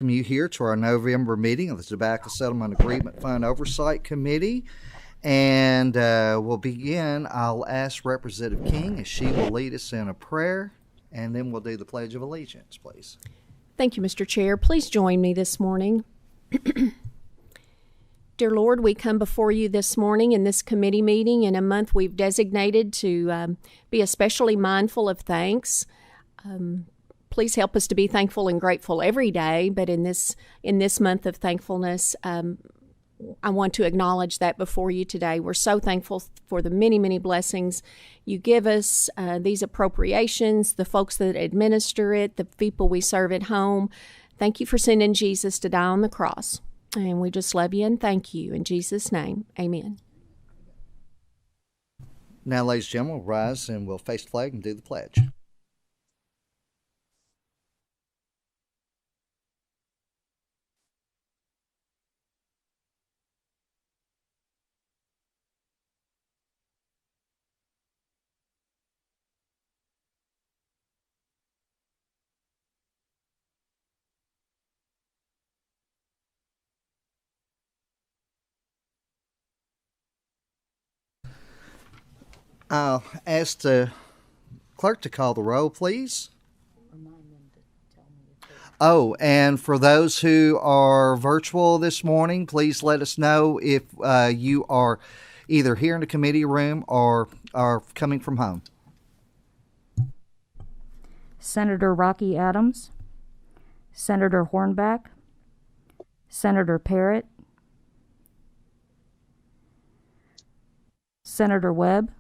Welcome you here to our November meeting of the Tobacco Settlement Agreement Fund Oversight Committee. And we'll begin. I'll ask Representative King as she will lead us in a prayer, and then we'll do the Pledge of Allegiance, please. Thank you, Mr. Chair. Please join me this morning. Dear Lord, we come before you this morning in this committee meeting in a month we've designated to be especially mindful of thanks. Please help us to be thankful and grateful every day, but in this month of thankfulness, I want to acknowledge that before you today. We're so thankful for the many, many blessings you give us, these appropriations, the folks that administer it, the people we serve at home. Thank you for sending Jesus to die on the cross. And we just love you and thank you. In Jesus' name, amen. Now, ladies and gentlemen, we'll rise and we'll face the flag and do the pledge. I'll ask the clerk to call the roll, please. Oh, and for those who are virtual this morning, please let us know if you are either here in the committee room or are coming from home. Senator Rocky Adams, Senator Hornback, Senator Parrott, Senator Webb.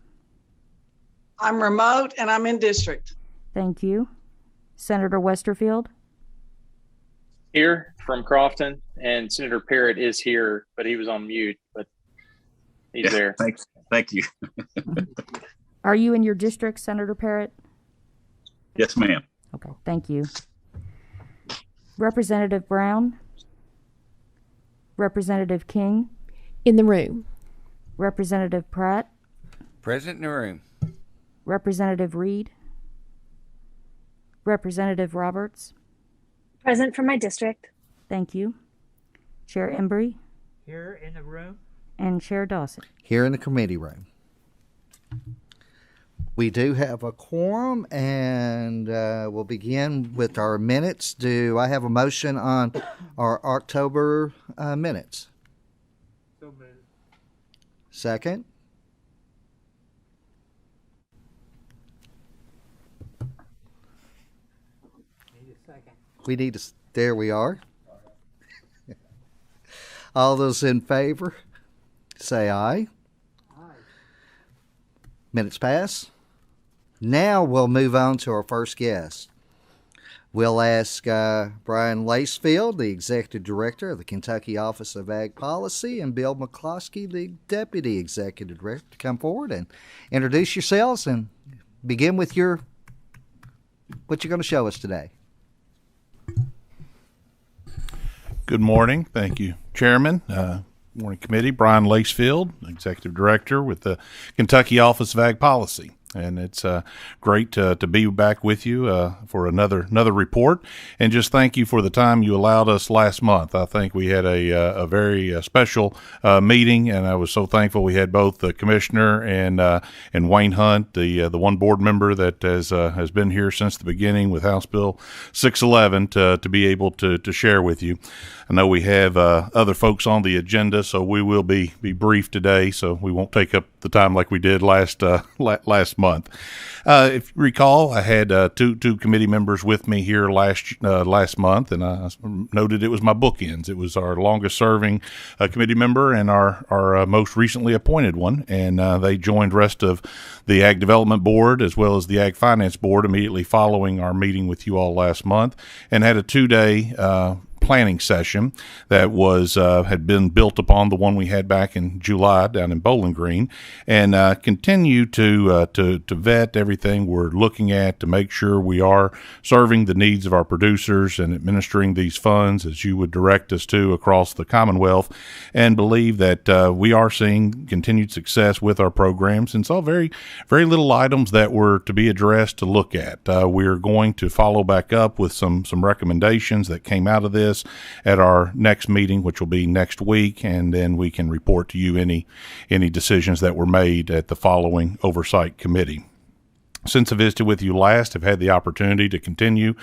I'm remote and I'm in district. Thank you. Senator Westerfield. Here from Crofton, and Senator Parrott is here, but he was on mute, but he's there. Thanks. Thank you. Are you in your district, Senator Parrott? Yes, ma'am. Okay, thank you. Representative Brown. Representative King. In the room. Representative Pratt. Present in the room. Representative Reed. Representative Roberts. Present for my district. Thank you. Chair Embry. Here in the room. And Chair Dawson. Here in the committee room. We do have a quorum, and we'll begin with our minutes. Do I have a motion on our October minutes? So moved. Second? We need to, there we are. All those in favor, say aye. Aye. Minutes pass. Now we'll move on to our first guest. We'll ask Brian Lacefield, the Executive Director of the Kentucky Office of Ag Policy, and Bill McCloskey, the Deputy Executive Director, to come forward and introduce yourselves and begin with what you're going to show us today. Good morning. Thank you, Chairman. Morning Committee. Brian Lacefield, Executive Director with the Kentucky Office of Ag Policy. And it's great to be back with you for another report. And just thank you for the time you allowed us last month. I think we had a very special meeting, and I was so thankful we had both the Commissioner and Wayne Hunt, the one board member that has been here since the beginning with House Bill 611 to be able to share with you. I know we have other folks on the agenda, so we will be brief today, so we won't take up the time like we did last month. If you recall, I had two committee members with me here last month, and I noted it was my bookends. It was our longest serving committee member and our most recently appointed one, and they joined rest of the Ag Development Board as well as the Ag Finance Board immediately following our meeting with you all last month, and had a 2-day planning session that was had been built upon the one we had back in July down in Bowling Green, and continue to vet everything we're looking at to make sure we are serving the needs of our producers and administering these funds as you would direct us to across the Commonwealth, and believe that we are seeing continued success with our programs, and saw very little items that were to be addressed to look at. We're going to follow back up with some recommendations that came out of this us at our next meeting, which will be next week, and then we can report to you any decisions that were made at the following Oversight Committee. Since I visited with you last, I've had the opportunity to continue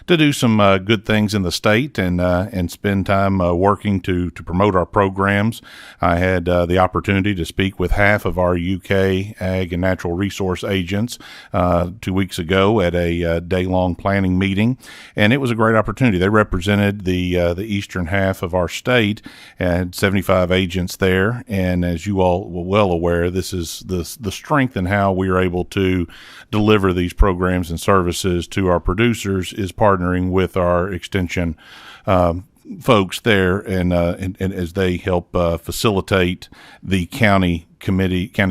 to do some good things in the state and spend time working to promote our programs. I had the opportunity to speak with half of our UK Ag and Natural Resource agents 2 weeks ago at a day-long planning meeting, and it was a great opportunity. They represented the eastern half of our state and had 75 agents there, and as you all were well aware, this is the strength in how we are able to deliver these programs and services to our producers is partnering with our extension folks there and as they help facilitate the county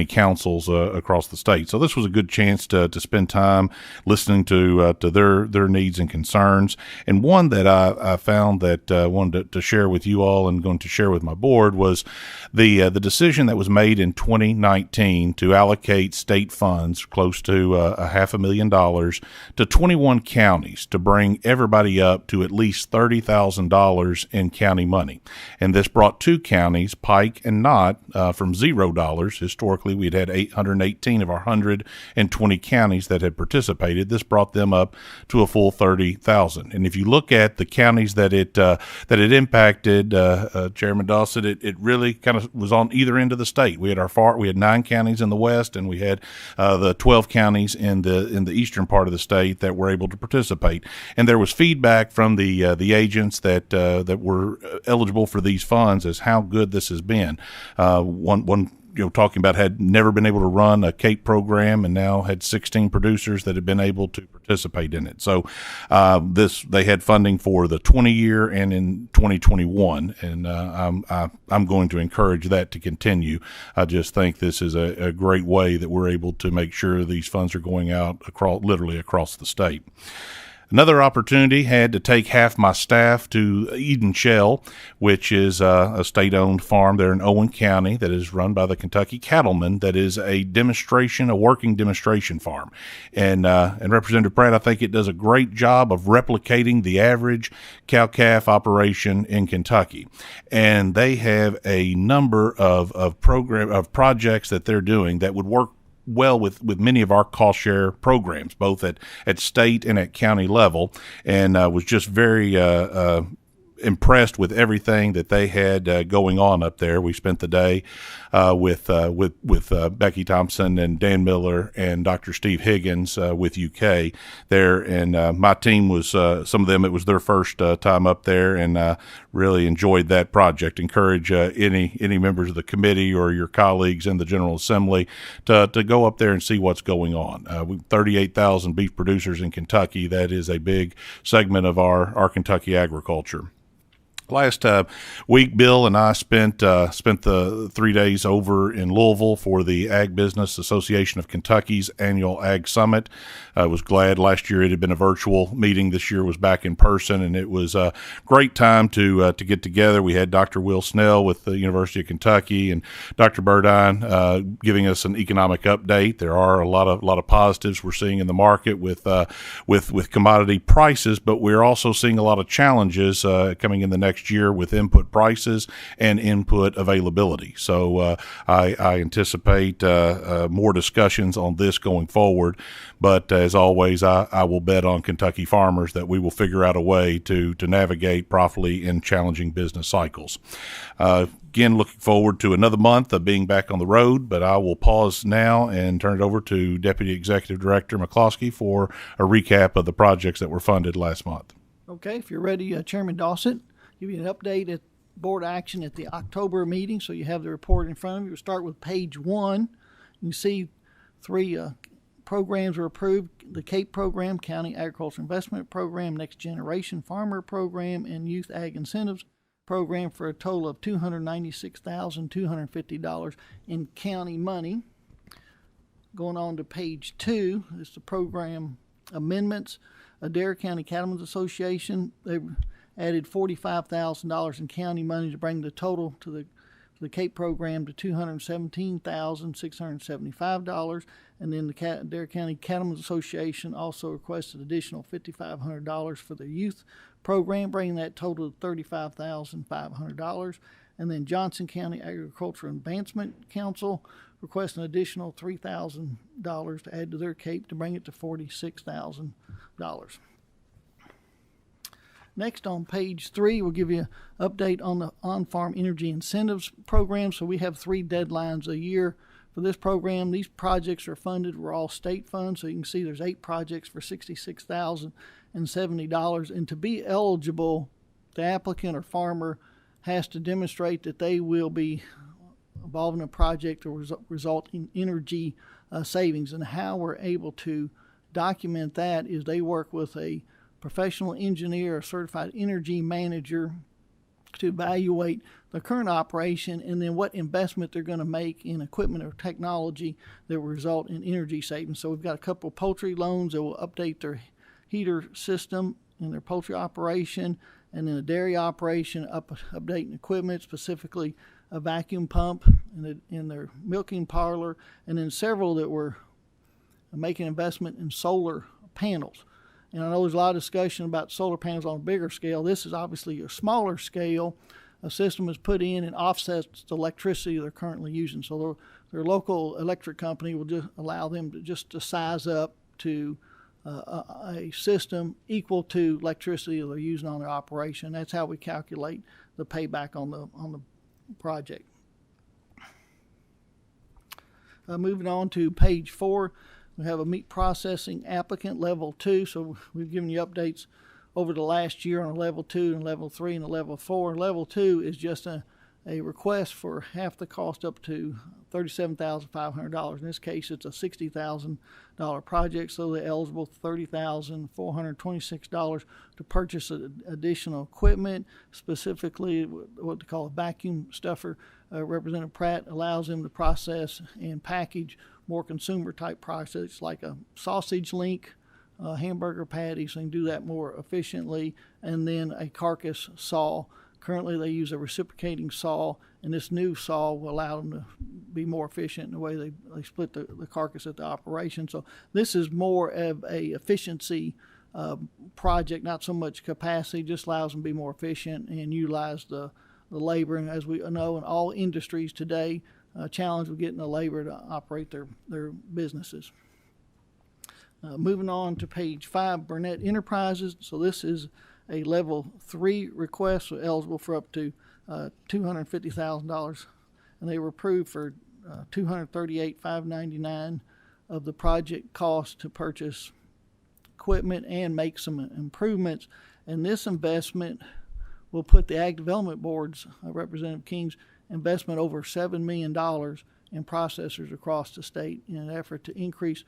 councils across the state. So this was a good chance to spend time listening to their needs and concerns. And one that I found that I wanted to share with you all and going to share with my board was the decision that was made in 2019 to allocate state funds close to $500,000 to 21 counties to bring everybody up to at least $30,000 in county money. And this brought 2 counties, Pike and Knott, from $0. Historically, we'd had 818 of our 120 counties that had participated. This brought them up to a full 30,000. And if you look at the counties that it impacted, Chairman Dawson, it really kind of was on either end of the state. We had 9 counties in the west, and we had the 12 counties in the eastern part of the state that were able to participate. And there was feedback from the agents that were eligible for these funds as how good this has been. One talking about had never been able to run a CAPE program and now had 16 producers that had been able to participate in it. So they had funding for the 20-year and in 2021, and I'm going to encourage that to continue. I just think this is a great way that we're able to make sure these funds are going out literally across the state. Another opportunity had to take half my staff to Eden Shell, which is a state-owned farm there in Owen County that is run by the Kentucky Cattlemen. That is a working demonstration farm. And Representative Pratt, I think it does a great job of replicating the average cow-calf operation in Kentucky. And they have a number of projects that they're doing that would work well with many of our cost share programs, both at state and at county level, and was just very impressed with everything that they had going on up there. We spent the day with Becky Thompson and Dan Miller and Dr. Steve Higgins with UK there, and my team was some of them. It was their first time up there, and really enjoyed that project. Encourage any members of the committee or your colleagues in the General Assembly to go up there and see what's going on. 38,000 beef producers in Kentucky. That is a big segment of our Kentucky agriculture. Last week, Bill and I spent the 3 days over in Louisville for the Ag Business Association of Kentucky's annual Ag Summit. I was glad last year it had been a virtual meeting. This year was back in person, and it was a great time to get together. We had Dr. Will Snell with the University of Kentucky and Dr. Burdine giving us an economic update. There are a lot of positives we're seeing in the market with commodity prices, but we're also seeing a lot of challenges coming in the next year with input prices and input availability. So I anticipate more discussions on this going forward. But as always, I will bet on Kentucky farmers that we will figure out a way to navigate properly in challenging business cycles. Again, looking forward to another month of being back on the road, but I will pause now and turn it over to Deputy Executive Director McCloskey for a recap of the projects that were funded last month. Okay, if you're ready, Chairman Dawson, give you an update at board action at the October meeting, so you have the report in front of you. We'll start with page 1. You can see 3 programs were approved: the CAPE program, County Agriculture Investment Program, Next Generation Farmer Program, and Youth Ag Incentives Program, for a total of $296,250 in county money. Going on to page 2 is the program amendments. Adair County Cattlemen's Association, they added $45,000 in county money to bring the total to the the CAPE program to $217,675, and then the Adair County Cattlemen's Association also requested additional $5,500 for their youth program, bringing that total to $35,500. And then Johnson County Agricultural Advancement Council requested an additional $3,000 to add to their CAPE to bring it to $46,000. Next, on page 3, we'll give you an update on the on-farm energy incentives program. So we have 3 deadlines a year for this program. These projects are funded, were all state funds. So you can see there's 8 projects for $66,070. And to be eligible, the applicant or farmer has to demonstrate that they will be involved in a project that will result in energy savings. And how we're able to document that is they work with a professional engineer or certified energy manager to evaluate the current operation and then what investment they're going to make in equipment or technology that will result in energy savings. So we've got a couple of poultry loans that will update their heater system in their poultry operation, and then a dairy operation updating equipment, specifically a vacuum pump in their milking parlor, and then several that were making investment in solar panels. And I know there's a lot of discussion about solar panels on a bigger scale. This is obviously a smaller scale. A system is put in and offsets the electricity they're currently using. So their local electric company will just allow them to size up to a system equal to electricity they're using on their operation. That's how we calculate the payback on the project. Moving on to page 4. We have a meat processing applicant, level 2. So we've given you updates over the last year on a level 2 and level 3 and a level 4. And level 2 is just a request for half the cost up to $37,500. In this case, it's a $60,000 project, so they're eligible for $30,426 to purchase additional equipment, specifically what they call a vacuum stuffer. Representative Pratt allows them to process and package more consumer-type products like a sausage link, hamburger patty, so they can do that more efficiently, and then a carcass saw. Currently, they use a reciprocating saw, and this new saw will allow them to be more efficient in the way they split the carcass at the operation. So this is more of a efficiency project, not so much capacity, just allows them to be more efficient and utilize the labor. And as we know, in all industries today, challenge with getting the labor to operate their businesses. Moving on to page 5, Burnett Enterprises. So this is a level 3 request, so eligible for up to $250,000, and they were approved for $238,599 of the project cost to purchase equipment and make some improvements. And this investment will put the Ag Development Board's Representative King's investment over $7 million in processors across the state in an effort to increase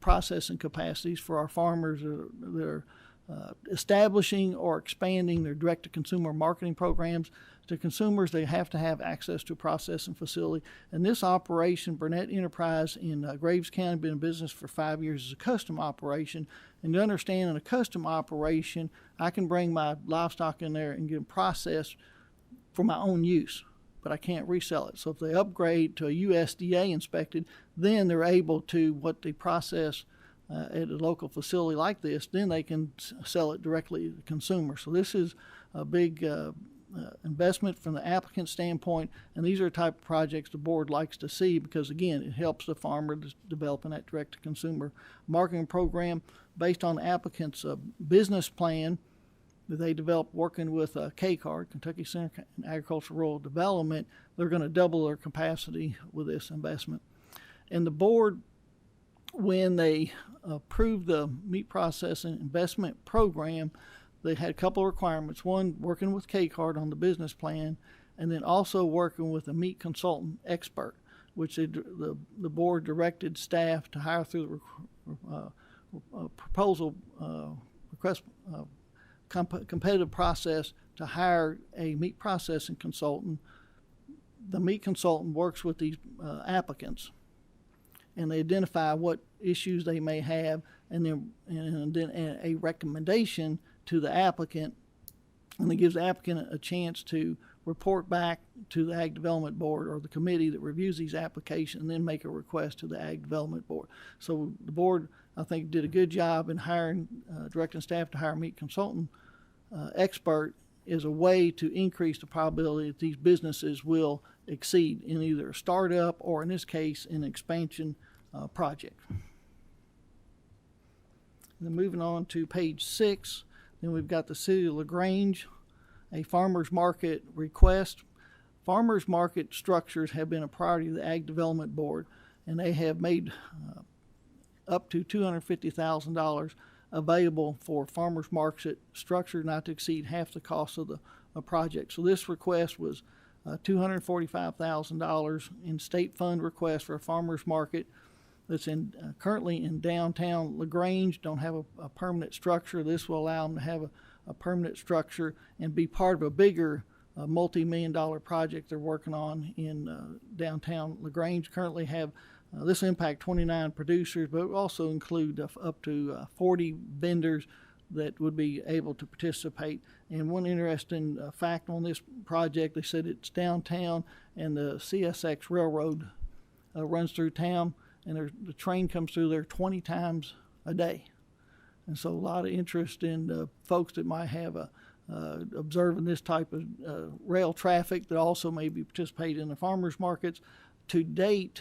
processing capacities for our farmers that are establishing or expanding their direct-to-consumer marketing programs. To consumers, they have to have access to a processing facility. And this operation, Burnett Enterprise in Graves County, been in business for 5 years as a custom operation. And to understand, in a custom operation, I can bring my livestock in there and get them processed for my own use, but I can't resell it. So if they upgrade to a USDA inspected, then they're able to, what they process at a local facility like this, then they can sell it directly to the consumer. So this is a big investment from the applicant standpoint, and these are the type of projects the board likes to see because, again, it helps the farmer developing that direct-to-consumer marketing program based on the applicant's business plan that they developed working with KCARD, Kentucky Center for Agricultural Rural Development. They're going to double their capacity with this investment. And the board, when they approved the meat processing investment program, they had a couple of requirements. One, working with KCARD on the business plan, and then also working with a meat consultant expert, which the board directed staff to hire through the proposal request competitive process to hire a meat processing consultant. The meat consultant works with these applicants, and they identify what issues they may have, and then a recommendation to the applicant, and it gives the applicant a chance to report back to the Ag Development Board or the committee that reviews these applications, and then make a request to the Ag Development Board. So the board, I think, did a good job in hiring, directing staff to hire a meat consultant expert is a way to increase the probability that these businesses will exceed in either a startup or, in this case, an expansion project. And then moving on to page 6, then we've got the City of LaGrange, a farmers market request. Farmers market structures have been a priority of the Ag Development Board, and they have made up to $250,000 available for farmers market structure not to exceed half the cost of the project. So this request was $245,000 in state fund request for a farmers market that's currently in downtown LaGrange. Don't have a permanent structure. This will allow them to have a permanent structure and be part of a bigger multi-million-dollar project they're working on in downtown LaGrange. Currently have this will impact 29 producers, but it will also include up to 40 vendors that would be able to participate. And one interesting fact on this project, they said it's downtown and the CSX railroad runs through town, and the train comes through there 20 times a day. And so a lot of interest in folks that might have observing this type of rail traffic that also maybe participate in the farmers markets. To date,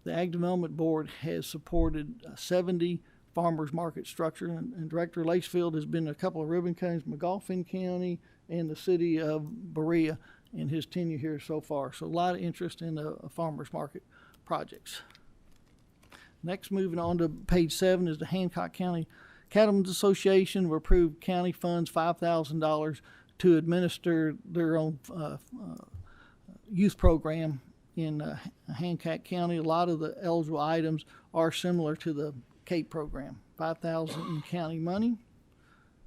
the Ag Development Board has supported 70 farmers market structure, and Director Lacefield has been in a couple of ribbon cuttings, McGoffin County and the city of Berea in his tenure here so far. So a lot of interest in the farmers market projects. Next, moving on to page 7 is the Hancock County Cattlemen's Association will approve county funds $5,000 to administer their own youth program in Hancock County. A lot of the eligible items are similar to the CAPE program. $5,000 in county money.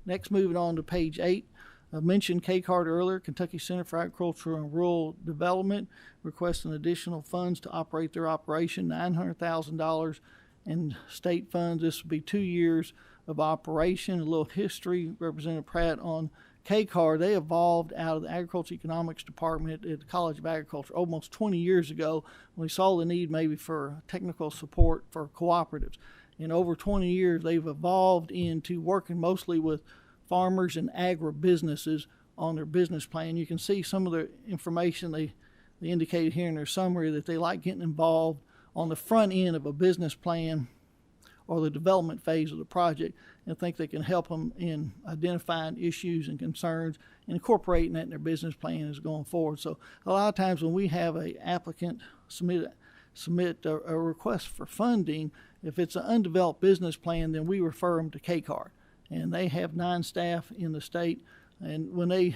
Next, moving on to page 8. I mentioned KCARD earlier. Kentucky Center for Agriculture and Rural Development requesting additional funds to operate their operation, $900,000 in state funds. This will be 2 years of operation. A little history, Representative Pratt, on KCARD. They evolved out of the Agriculture Economics Department at the College of Agriculture almost 20 years ago when we saw the need maybe for technical support for cooperatives. In over 20 years, they've evolved into working mostly with farmers and agribusinesses on their business plan. You can see some of the information they indicated here in their summary that they like getting involved on the front end of a business plan or the development phase of the project, and think they can help them in identifying issues and concerns and incorporating that in their business plan as going forward. So a lot of times when we have an applicant submit a request for funding, if it's an undeveloped business plan, then we refer them to KCARD. And they have 9 staff in the state. And when they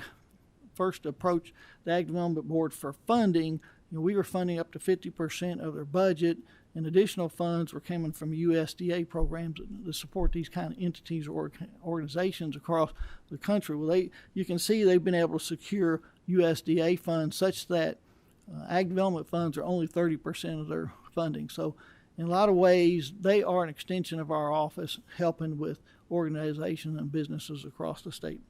first approached the Ag Development Board for funding, we were funding up to 50% of their budget, and additional funds were coming from USDA programs that support these kind of entities or organizations across the country. Well, you can see they've been able to secure USDA funds such that Ag Development funds are only 30% of their funding. So in a lot of ways, they are an extension of our office, helping with organizations and businesses across the state.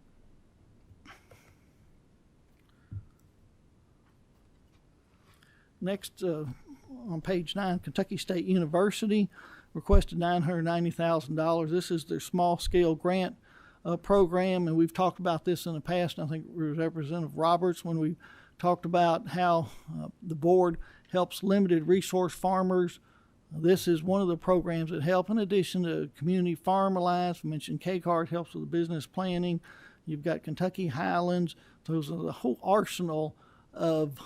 Next, on page 9, Kentucky State University requested $990,000. This is their small-scale grant program, and we've talked about this in the past. I think Representative Roberts, when we talked about how the board helps limited resource farmers. This is one of the programs that help, in addition to Community Farm Alliance. We mentioned KCARD helps with the business planning. You've got Kentucky Highlands. Those are the whole arsenal of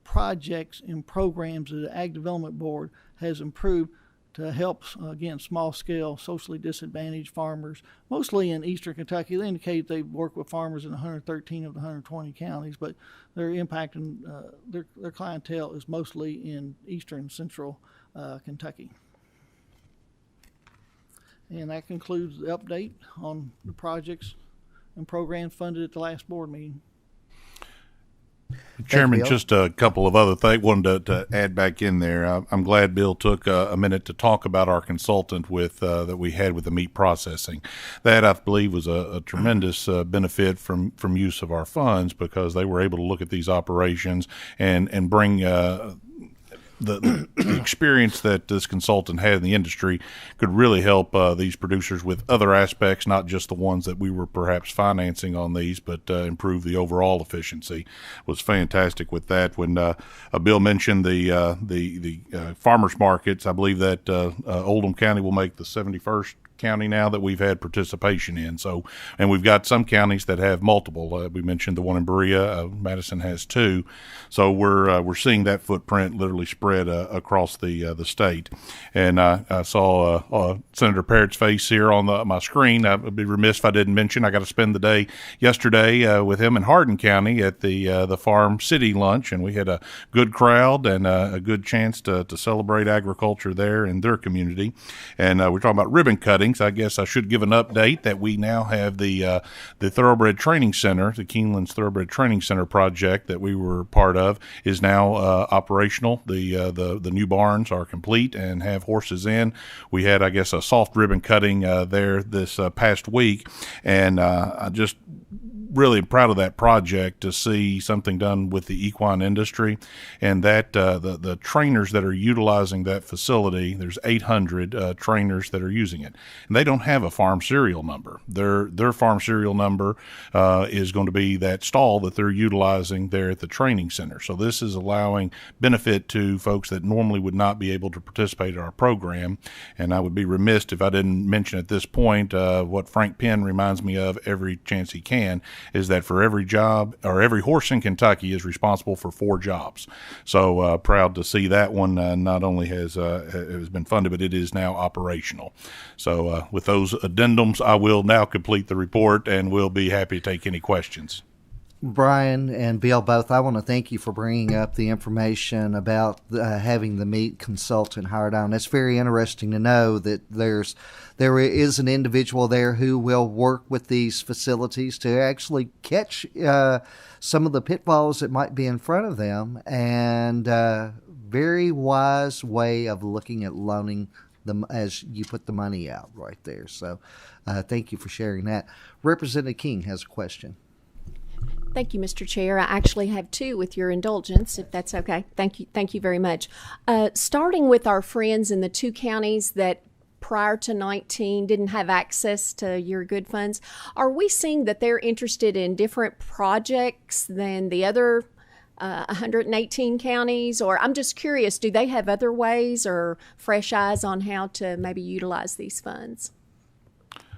projects and programs that the Ag Development Board has improved to help, again, small-scale, socially disadvantaged farmers, mostly in eastern Kentucky. They indicate they work with farmers in 113 of the 120 counties, but their impact and their clientele is mostly in eastern central Kentucky. And that concludes the update on the projects and programs funded at the last board meeting. Chairman, Bill. just a couple of other things wanted to add back in there. I'm glad Bill took a minute to talk about our consultant that we had with the meat processing. That, I believe, was a tremendous benefit from use of our funds, because they were able to look at these operations and bring the experience that this consultant had in the industry could really help these producers with other aspects, not just the ones that we were perhaps financing on these, but improve the overall efficiency. Was fantastic with that. When Bill mentioned the farmers markets, I believe that Oldham County will make the 71st county now that we've had participation in. So, and we've got some counties that have multiple. We mentioned the one in Berea. Madison has 2. So we're seeing that footprint literally spread across the state. And I saw Senator Parrott's face here on my screen. I'd be remiss if I didn't mention I got to spend the day yesterday with him in Hardin County at the Farm City lunch, and we had a good crowd and a good chance to celebrate agriculture there in their community. And we're talking about ribbon cutting. I guess I should give an update that we now have the Thoroughbred Training Center, the Keeneland's Thoroughbred Training Center project that we were part of, is now operational. The new barns are complete and have horses in. We had, I guess, a soft ribbon cutting there this past week, and I just really proud of that project to see something done with the equine industry, and that the trainers that are utilizing that facility, there's 800 trainers that are using it, and they don't have a farm serial number. Their farm serial number is going to be that stall that they're utilizing there at the training center. So this is allowing benefit to folks that normally would not be able to participate in our program. And I would be remiss if I didn't mention at this point what Frank Penn reminds me of every chance he can, is that for every job, or every horse in Kentucky is responsible for 4 jobs. So proud to see that one not only has been funded, but it is now operational. So with those addendums, I will now complete the report, and we'll be happy to take any questions. Brian and Bill, both, I want to thank you for bringing up the information about having the meat consultant hired on. It's very interesting to know that there is an individual there who will work with these facilities to actually catch some of the pitfalls that might be in front of them, and very wise way of looking at loaning them as you put the money out right there. So thank you for sharing that. Representative King has a question. Thank you, Mr. Chair. I actually have 2 with your indulgence, if that's okay. Thank you very much. Starting with our friends in the 2 counties that prior to 19 didn't have access to your good funds, are we seeing that they're interested in different projects than the other 118 counties? Or I'm just curious, do they have other ways or fresh eyes on how to maybe utilize these funds?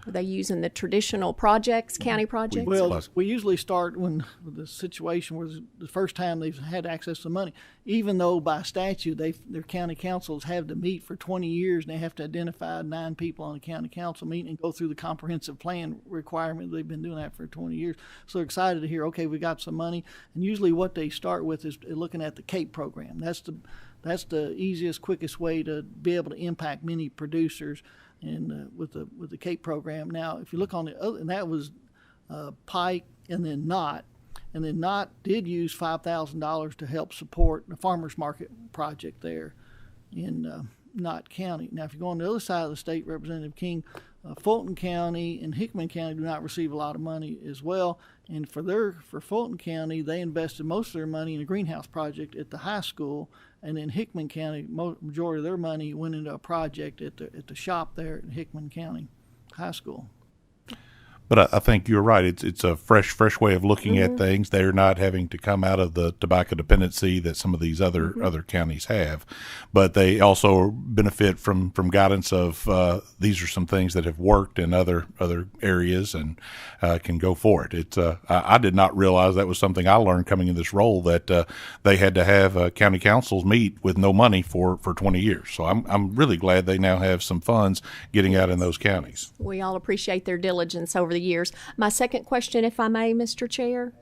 Are they using the traditional projects, county projects? Well, we usually start with the situation where the first time they've had access to money, even though by statute their county councils have to meet for 20 years, and they have to identify 9 people on the county council meeting and go through the comprehensive plan requirement. They've been doing that for 20 years. So they're excited to hear, okay, we got some money. And usually what they start with is looking at the CAPE program. That's the easiest, quickest way to be able to impact many producers. And with the CAPE program. Now, if you look on the other, and that was Pike, and then Knott did use $5,000 to help support the farmers market project there in Knott County. Now, if you go on the other side of the state, Representative King, Fulton County and Hickman County do not receive a lot of money as well. And for Fulton County, they invested most of their money in a greenhouse project at the high school. And in Hickman County, majority of their money went into a project at the shop there at Hickman County High School. But I think you're right. It's a fresh way of looking at things. They're not having to come out of the tobacco dependency that some of these other counties have, but they also benefit from guidance of these are some things that have worked in other areas and can go for it. It's I did not realize that was something I learned coming in this role, that they had to have county councils meet with no money for 20 years. So I'm really glad they now have some funds getting out in those counties. We all appreciate their diligence over the years. My second question, if I may, Mr. Chair.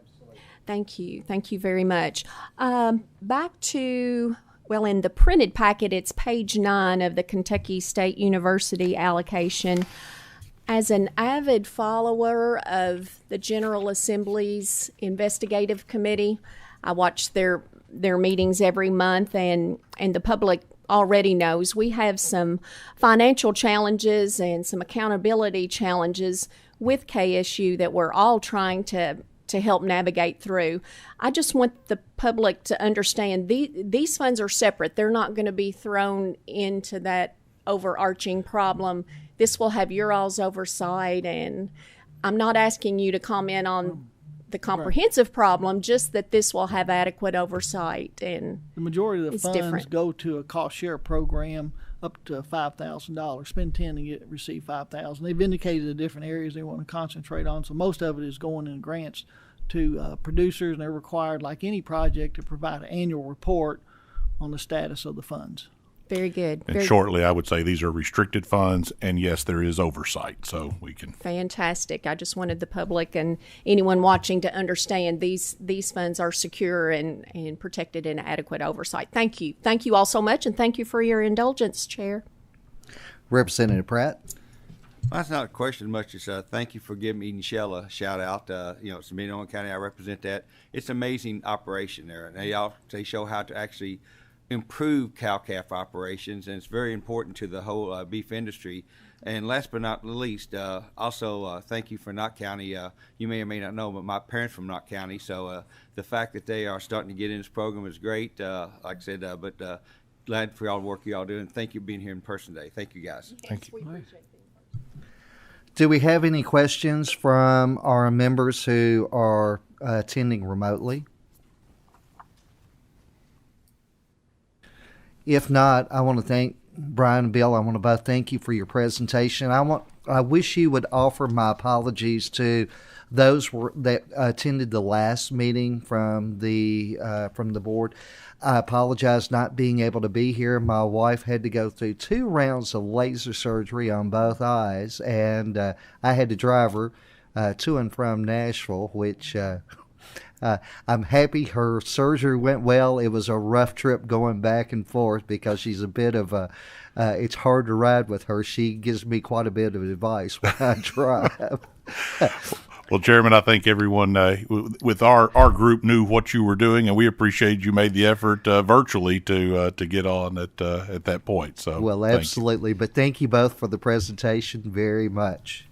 Absolutely. Thank you very much. Back to, well, in the printed packet, it's page 9 of the Kentucky State University allocation. As an avid follower of the General Assembly's investigative committee, I watch their meetings every month, and the public already knows we have some financial challenges and some accountability challenges with KSU that we're all trying to help navigate through. I just want the public to understand these funds are separate. They're not going to be thrown into that overarching problem. This will have your all's oversight, and I'm not asking you to comment on the comprehensive problem, just that this will have adequate oversight. And the majority of the funds different. Go to a cost share program up to $5,000. Spend 10 and receive 5,000. They've indicated the different areas they want to concentrate on. So most of it is going in grants to producers, and they're required, like any project, to provide an annual report on the status of the funds. Very good. And shortly, I would say these are restricted funds, and yes, there is oversight, so we can. Fantastic. I just wanted the public and anyone watching to understand these funds are secure and protected in adequate oversight. Thank you. Thank you all so much, and thank you for your indulgence, Chair. Representative Pratt. Well, that's not a question much as thank you for giving me Michelle a shout out. It's Minnetonka County, I represent that. It's an amazing operation there, and they show how to actually improve cow-calf operations, and it's very important to the whole beef industry. And last but not least, also thank you for Knott County. You may or may not know, but my parents from Knott County, so the fact that they are starting to get in this program is great. Like I said, but glad for all the work you all doing. Thank you for being here in person today. Thank you, guys. Thank you. Do we have any questions from our members who are attending remotely? If not, I want to thank Brian and Bill. I want to both thank you for your presentation. I wish you would offer my apologies to those that attended the last meeting from the board. I apologize not being able to be here. My wife had to go through 2 rounds of laser surgery on both eyes, and I had to drive her to and from Nashville, which I'm happy her surgery went well. It was a rough trip going back and forth because she's a bit of it's hard to ride with her. She gives me quite a bit of advice when I drive. Well, Chairman, I think everyone with our group knew what you were doing, and we appreciate you made the effort virtually to get on at that point. So, well, absolutely. But thank you both for the presentation very much.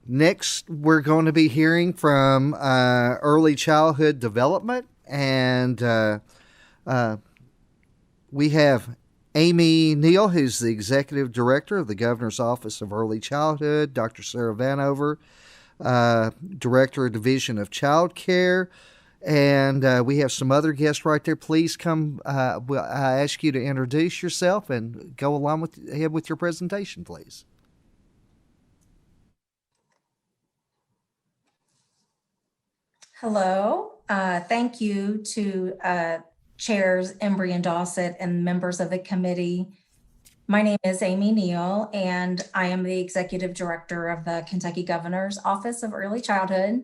Next, we're going to be hearing from Early Childhood Development, and we have Amy Neal, who's the Executive Director of the Governor's Office of Early Childhood, Dr. Sarah Vanover, Director of Division of Child Care, and we have some other guests right there. Please come. I ask you to introduce yourself and go along with your presentation, please. Hello. Thank you to Chairs Embry and Dossett and members of the committee. My name is Amy Neal, and I am the Executive Director of the Kentucky Governor's Office of Early Childhood.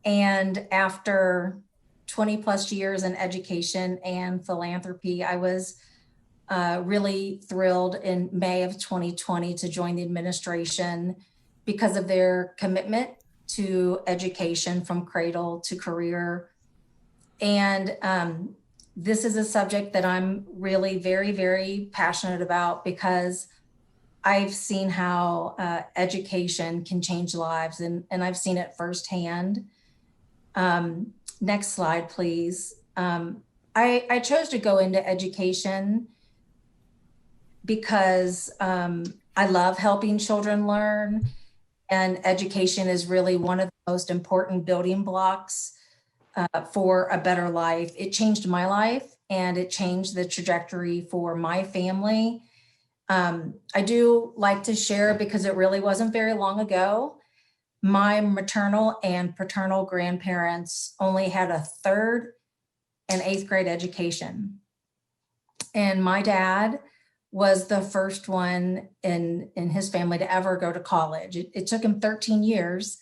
And after 20 plus years in education and philanthropy, I was really thrilled in May of 2020 to join the administration because of their commitment to education from cradle to career. And this is a subject that I'm really very, very passionate about because I've seen how education can change lives, and I've seen it firsthand. Next slide, please. I chose to go into education because I love helping children learn, and education is really one of the most important building blocks for a better life. It changed my life, and it changed the trajectory for my family. I do like to share, because it really wasn't very long ago, my maternal and paternal grandparents only had a 3rd and 8th grade education. And my dad was the first one in his family to ever go to college. It took him 13 years,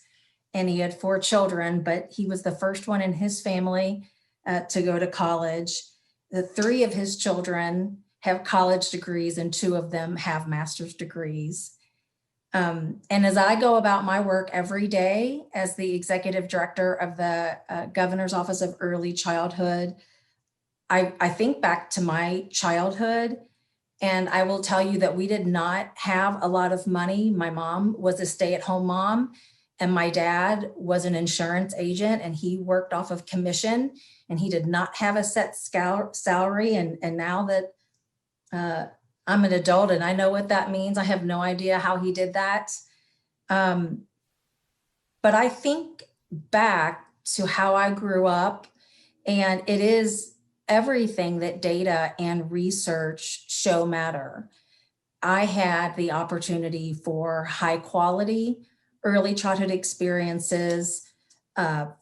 and he had 4 children, but he was the first one in his family to go to college. The 3 of his children have college degrees and 2 of them have master's degrees. And as I go about my work every day as the executive director of the Governor's Office of Early Childhood, I think back to my childhood, and I will tell you that we did not have a lot of money. My mom was a stay-at-home mom, and my dad was an insurance agent, and he worked off of commission, and he did not have a set salary. And now that I'm an adult and I know what that means, I have no idea how he did that. But I think back to how I grew up, and it is everything that data and research show matter. I had the opportunity for high quality early childhood experiences,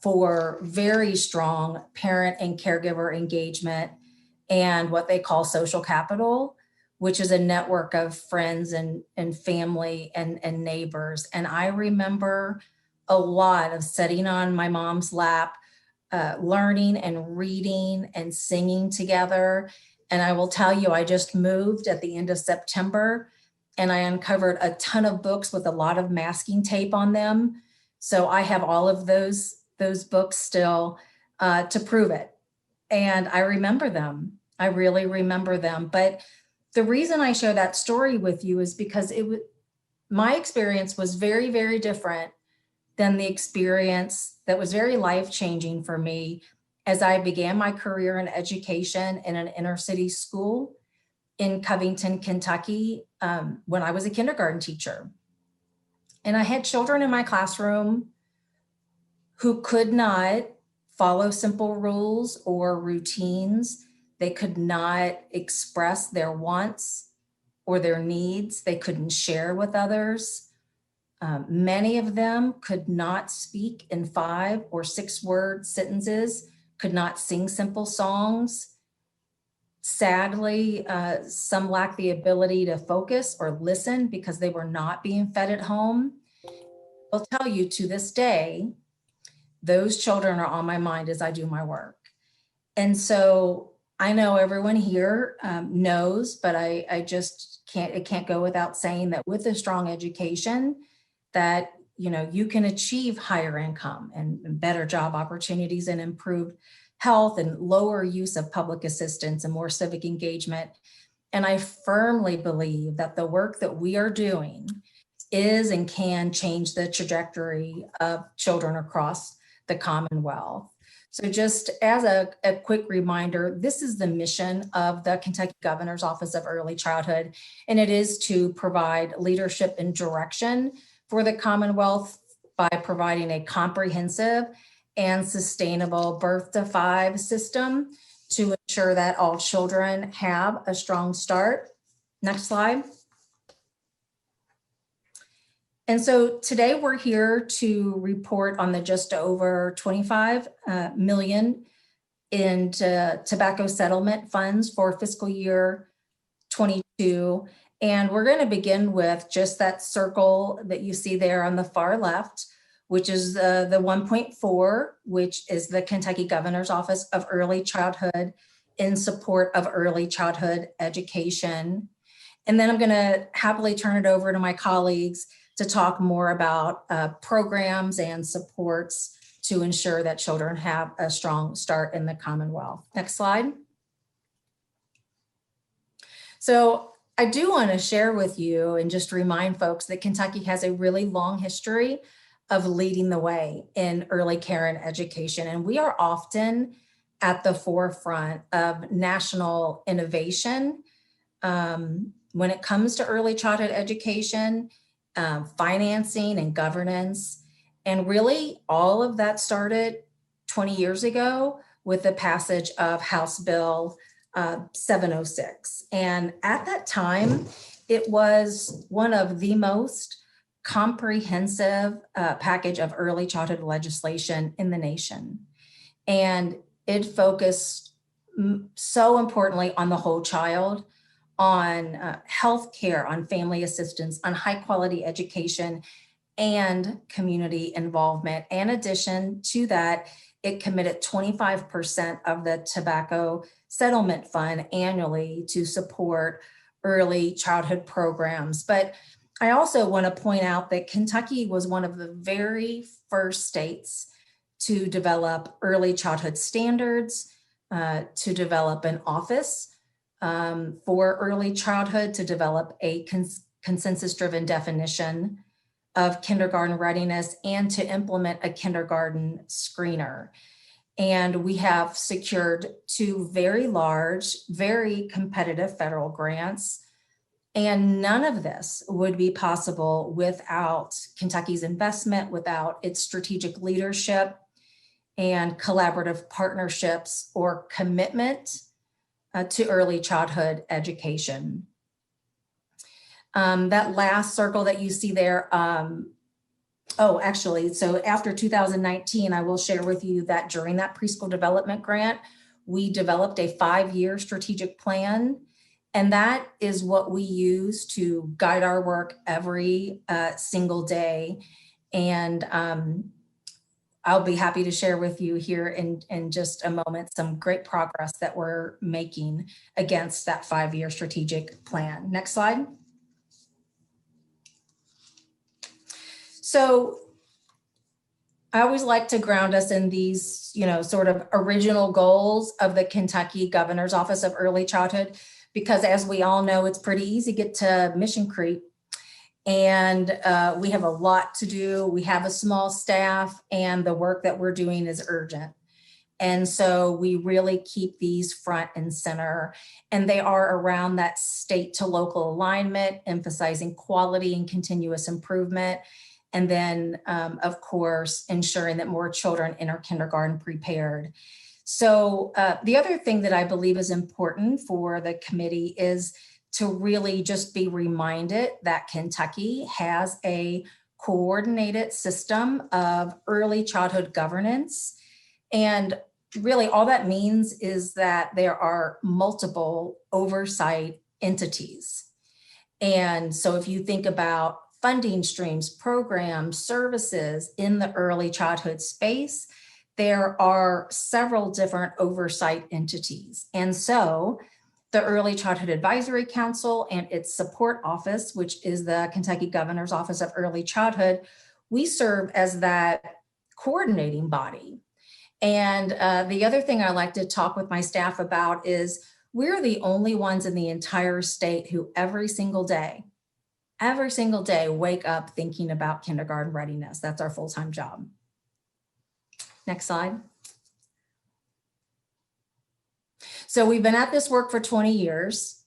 for very strong parent and caregiver engagement, and what they call social capital, which is a network of friends and family and neighbors. And I remember a lot of sitting on my mom's lap, learning and reading and singing together. And I will tell you, I just moved at the end of September, and I uncovered a ton of books with a lot of masking tape on them. So I have all of those books still to prove it. And I remember them. I really remember them. But the reason I share that story with you is because my experience was very, very different than the experience that was very life-changing for me as I began my career in education in an inner city school in Covington, Kentucky, when I was a kindergarten teacher. And I had children in my classroom who could not follow simple rules or routines. They could not express their wants or their needs. They couldn't share with others. Many of them could not speak in 5 or 6 word sentences, could not sing simple songs. Sadly, some lacked the ability to focus or listen because they were not being fed at home. I'll tell you, to this day, those children are on my mind as I do my work. And so I know everyone here knows, but I just it can't go without saying that with a strong education, that you can achieve higher income and better job opportunities and improved health and lower use of public assistance and more civic engagement. And I firmly believe that the work that we are doing is and can change the trajectory of children across the Commonwealth. So just as a quick reminder, this is the mission of the Kentucky Governor's Office of Early Childhood, and it is to provide leadership and direction for the Commonwealth by providing a comprehensive and sustainable birth to 5 system to ensure that all children have a strong start. Next slide. And so today we're here to report on the just over $25 million in tobacco settlement funds for fiscal year 22. And we're going to begin with just that circle that you see there on the far left, which is the 1.4, which is the Kentucky Governor's Office of Early Childhood in support of early childhood education. And then I'm going to happily turn it over to my colleagues to talk more about programs and supports to ensure that children have a strong start in the Commonwealth. Next slide. So I do want to share with you and just remind folks that Kentucky has a really long history of leading the way in early care and education. And we are often at the forefront of national innovation when it comes to early childhood education, financing and governance. And really all of that started 20 years ago with the passage of House Bill 706. And at that time, it was one of the most comprehensive package of early childhood legislation in the nation. And it focused so importantly on the whole child, on health care, on family assistance, on high quality education and community involvement. In addition to that, it committed 25% of the tobacco settlement fund annually to support early childhood programs. But I also want to point out that Kentucky was one of the very first states to develop early childhood standards, to develop an office for early childhood, to develop a consensus-driven definition of kindergarten readiness, and to implement a kindergarten screener. And we have secured 2 very large, very competitive federal grants. And none of this would be possible without Kentucky's investment, without its strategic leadership and collaborative partnerships or commitment to early childhood education. That last circle that you see there, so after 2019, I will share with you that during that preschool development grant, we developed a 5-year strategic plan. And that is what we use to guide our work every single day. And I'll be happy to share with you here in just a moment some great progress that we're making against that 5-year strategic plan. Next slide. So I always like to ground us in these, sort of original goals of the Kentucky Governor's Office of Early Childhood, because as we all know, it's pretty easy to get to mission creep. And we have a lot to do. We have a small staff, and the work that we're doing is urgent. And so we really keep these front and center, and they are around that state to local alignment, emphasizing quality and continuous improvement. And then, of course, ensuring that more children enter kindergarten prepared. So the other thing that I believe is important for the committee is to really just be reminded that Kentucky has a coordinated system of early childhood governance. And really all that means is that there are multiple oversight entities. And so if you think about funding streams, programs, services in the early childhood space, there are several different oversight entities. And so the Early Childhood Advisory Council and its support office, which is the Kentucky Governor's Office of Early Childhood, we serve as that coordinating body. And the other thing I like to talk with my staff about is we're the only ones in the entire state who every single day wake up thinking about kindergarten readiness. That's our full-time job. Next slide. So we've been at this work for 20 years,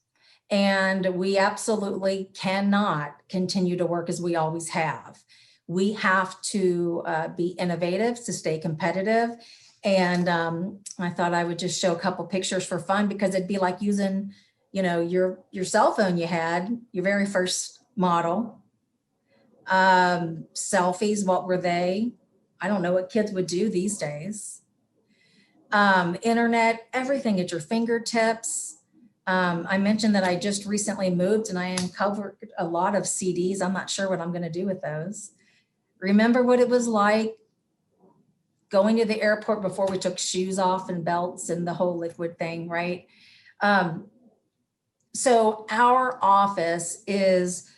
and we absolutely cannot continue to work as we always have. We have to be innovative to stay competitive. And I thought I would just show a couple pictures for fun, because it'd be like using, your cell phone you had, your very first model. Selfies, what were they? I don't know what kids would do these days. Internet, everything at your fingertips. I mentioned that I just recently moved and I uncovered a lot of CDs. I'm not sure what I'm going to do with those. Remember what it was like going to the airport before we took shoes off and belts and the whole liquid thing, right? So our office is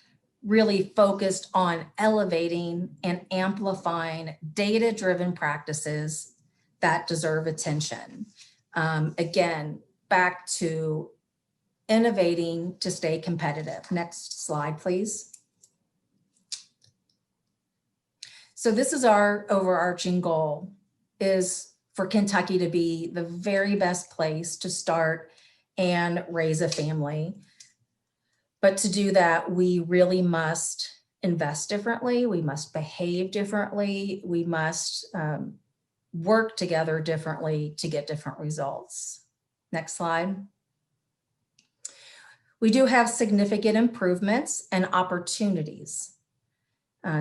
really focused on elevating and amplifying data-driven practices that deserve attention. Again, back to innovating to stay competitive. Next slide, please. So this is our overarching goal, is for Kentucky to be the very best place to start and raise a family. But to do that, we really must invest differently. We must behave differently. We must work together differently to get different results. Next slide. We do have significant improvements and opportunities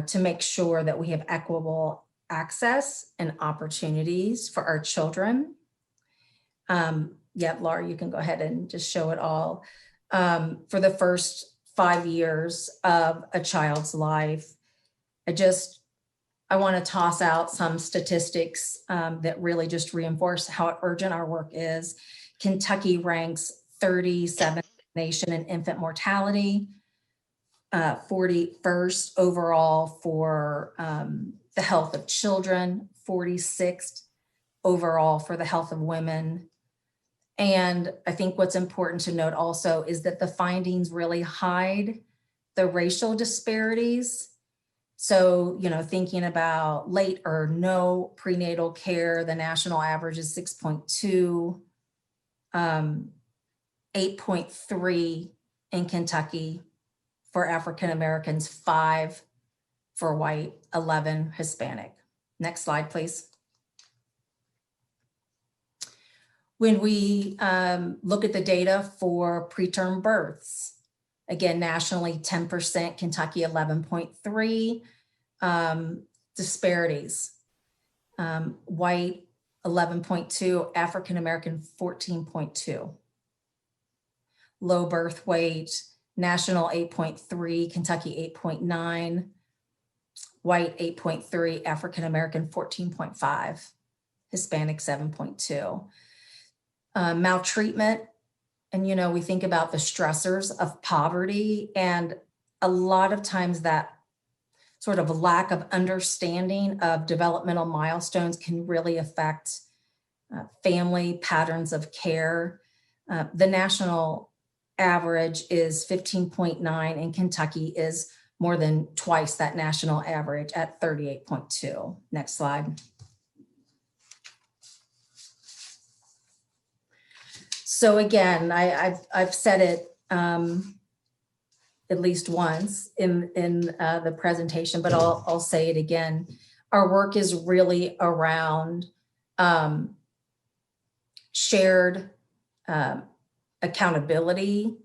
to make sure that we have equitable access and opportunities for our children. Laura, you can go ahead and just show it all. For the first 5 years of a child's life, I want to toss out some statistics that really just reinforce how urgent our work is. Kentucky ranks 37th nation in infant mortality, 41st overall for the health of children, 46th overall for the health of women. And I think what's important to note also is that the findings really hide the racial disparities. So, thinking about late or no prenatal care, the national average is 6.2, 8.3 in Kentucky for African Americans, 5 for white, 11 Hispanic. Next slide, please. When we look at the data for preterm births, again, nationally 10%, Kentucky 11.3, disparities. White 11.2, African American 14.2. Low birth weight, national 8.3, Kentucky 8.9, white 8.3, African American 14.5, Hispanic 7.2. Maltreatment, and we think about the stressors of poverty, and a lot of times that sort of lack of understanding of developmental milestones can really affect family patterns of care. The national average is 15.9, and Kentucky is more than twice that national average at 38.2. Next slide. So again, I've said it at least once in the presentation, but I'll say it again. Our work is really around shared accountability,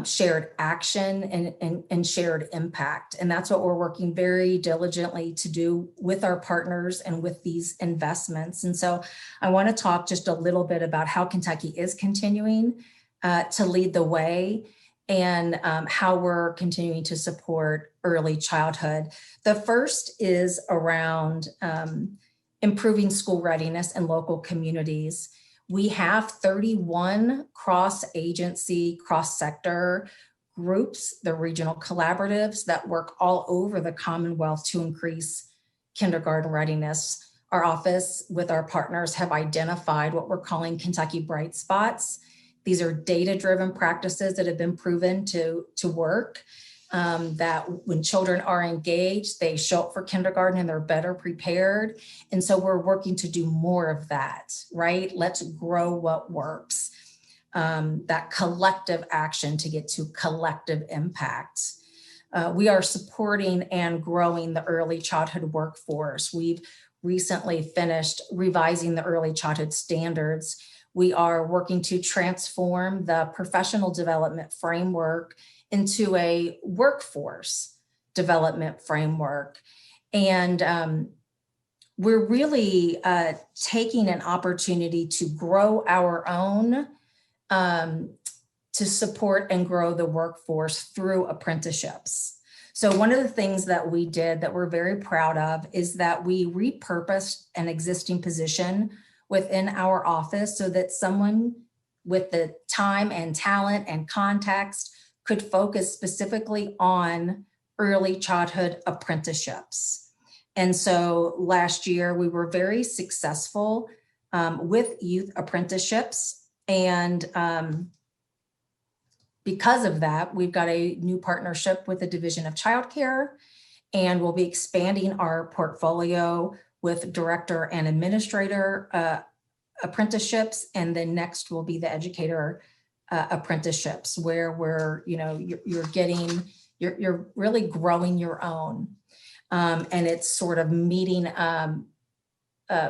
shared action, and shared impact. And that's what we're working very diligently to do with our partners and with these investments. And so I want to talk just a little bit about how Kentucky is continuing to lead the way, and how we're continuing to support early childhood. The first is around improving school readiness in local communities. We have 31 cross-agency, cross-sector groups, the regional collaboratives that work all over the Commonwealth to increase kindergarten readiness. Our office with our partners have identified what we're calling Kentucky Bright Spots. These are data-driven practices that have been proven to work, that when children are engaged, they show up for kindergarten and they're better prepared. And so we're working to do more of that, right? Let's grow what works. That collective action to get to collective impact. We are supporting and growing the early childhood workforce. We've recently finished revising the early childhood standards. We are working to transform the professional development framework into a workforce development framework. And we're really taking an opportunity to grow our own, to support and grow the workforce through apprenticeships. So one of the things that we did that we're very proud of is that we repurposed an existing position within our office so that someone with the time and talent and context could focus specifically on early childhood apprenticeships. And so last year we were very successful with youth apprenticeships. And because of that, we've got a new partnership with the Division of Childcare, and we'll be expanding our portfolio with director and administrator apprenticeships, and then next will be the educator apprenticeships, where we're, you're really growing your own, and it's sort of meeting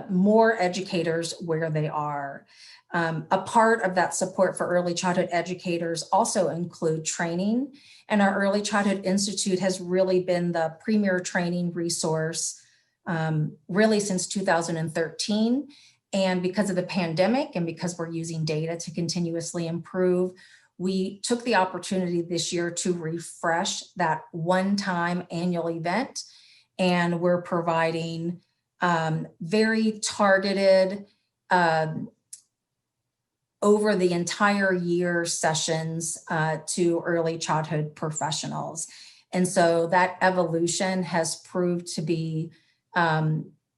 more educators where they are. A part of that support for early childhood educators also include training, and our Early Childhood Institute has really been the premier training resource really since 2013. And because of the pandemic and because we're using data to continuously improve, we took the opportunity this year to refresh that one-time annual event. And we're providing very targeted over the entire year sessions to early childhood professionals. And so that evolution has proved to be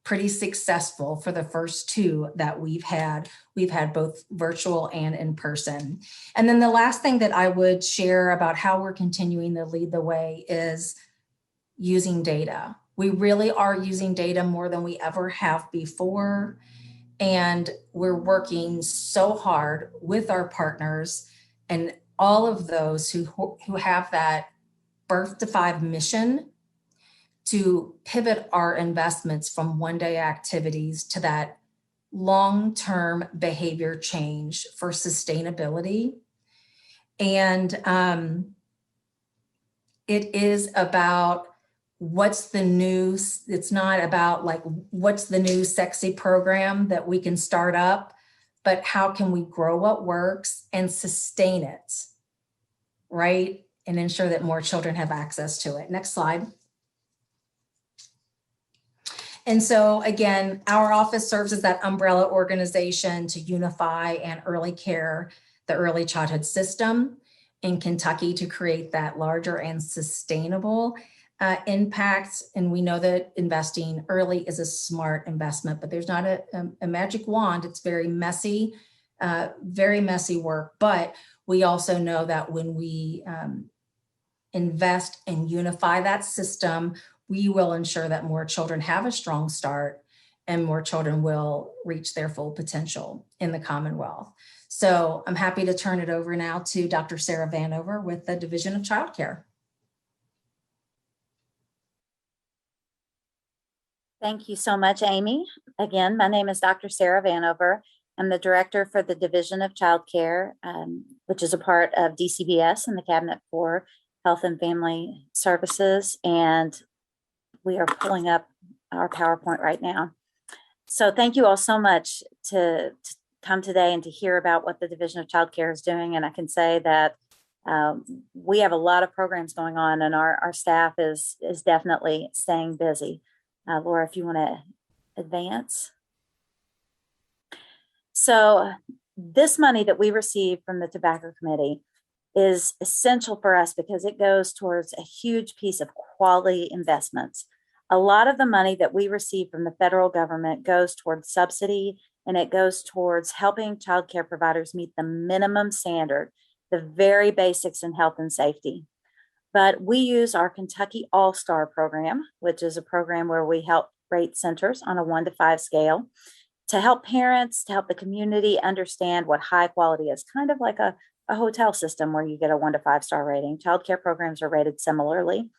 pretty successful for the first two that we've had. We've had both virtual and in person. And then the last thing that I would share about how we're continuing to lead the way is using data. We really are using data more than we ever have before. And we're working so hard with our partners and all of those who have that Birth to Five mission to pivot our investments from one-day activities to that long-term behavior change for sustainability. And it is about what's the new, it's not about like, what's the new sexy program that we can start up, but how can we grow what works and sustain it, right? And ensure that more children have access to it. Next slide. And so again, our office serves as that umbrella organization to unify and early care, the early childhood system in Kentucky to create that larger and sustainable impact. And we know that investing early is a smart investment, but there's not a magic wand. It's very messy work. But we also know that when we invest and unify that system, we will ensure that more children have a strong start and more children will reach their full potential in the Commonwealth. So I'm happy to turn it over now to Dr. Sarah Vanover with the Division of Child Care. Thank you so much, Amy. Again, my name is Dr. Sarah Vanover. I'm the director for the Division of Child Care, which is a part of DCBS and the Cabinet for Health and Family Services. And we are pulling up our PowerPoint right now. So thank you all so much to come today and to hear about what the Division of Child Care is doing. And I can say that we have a lot of programs going on, and our staff is definitely staying busy. Laura, if you want to advance. So this money that we receive from the Tobacco Committee is essential for us because it goes towards a huge piece of quality investments. A lot of the money that we receive from the federal government goes towards subsidy, and it goes towards helping child care providers meet the minimum standard, the very basics in health and safety. But we use our Kentucky All-Star program, which is a program where we help rate centers on a 1 to 5 scale to help parents, to help the community understand what high quality is, kind of like a hotel system where you get a 1 to 5 star rating. Child care programs are rated similarly.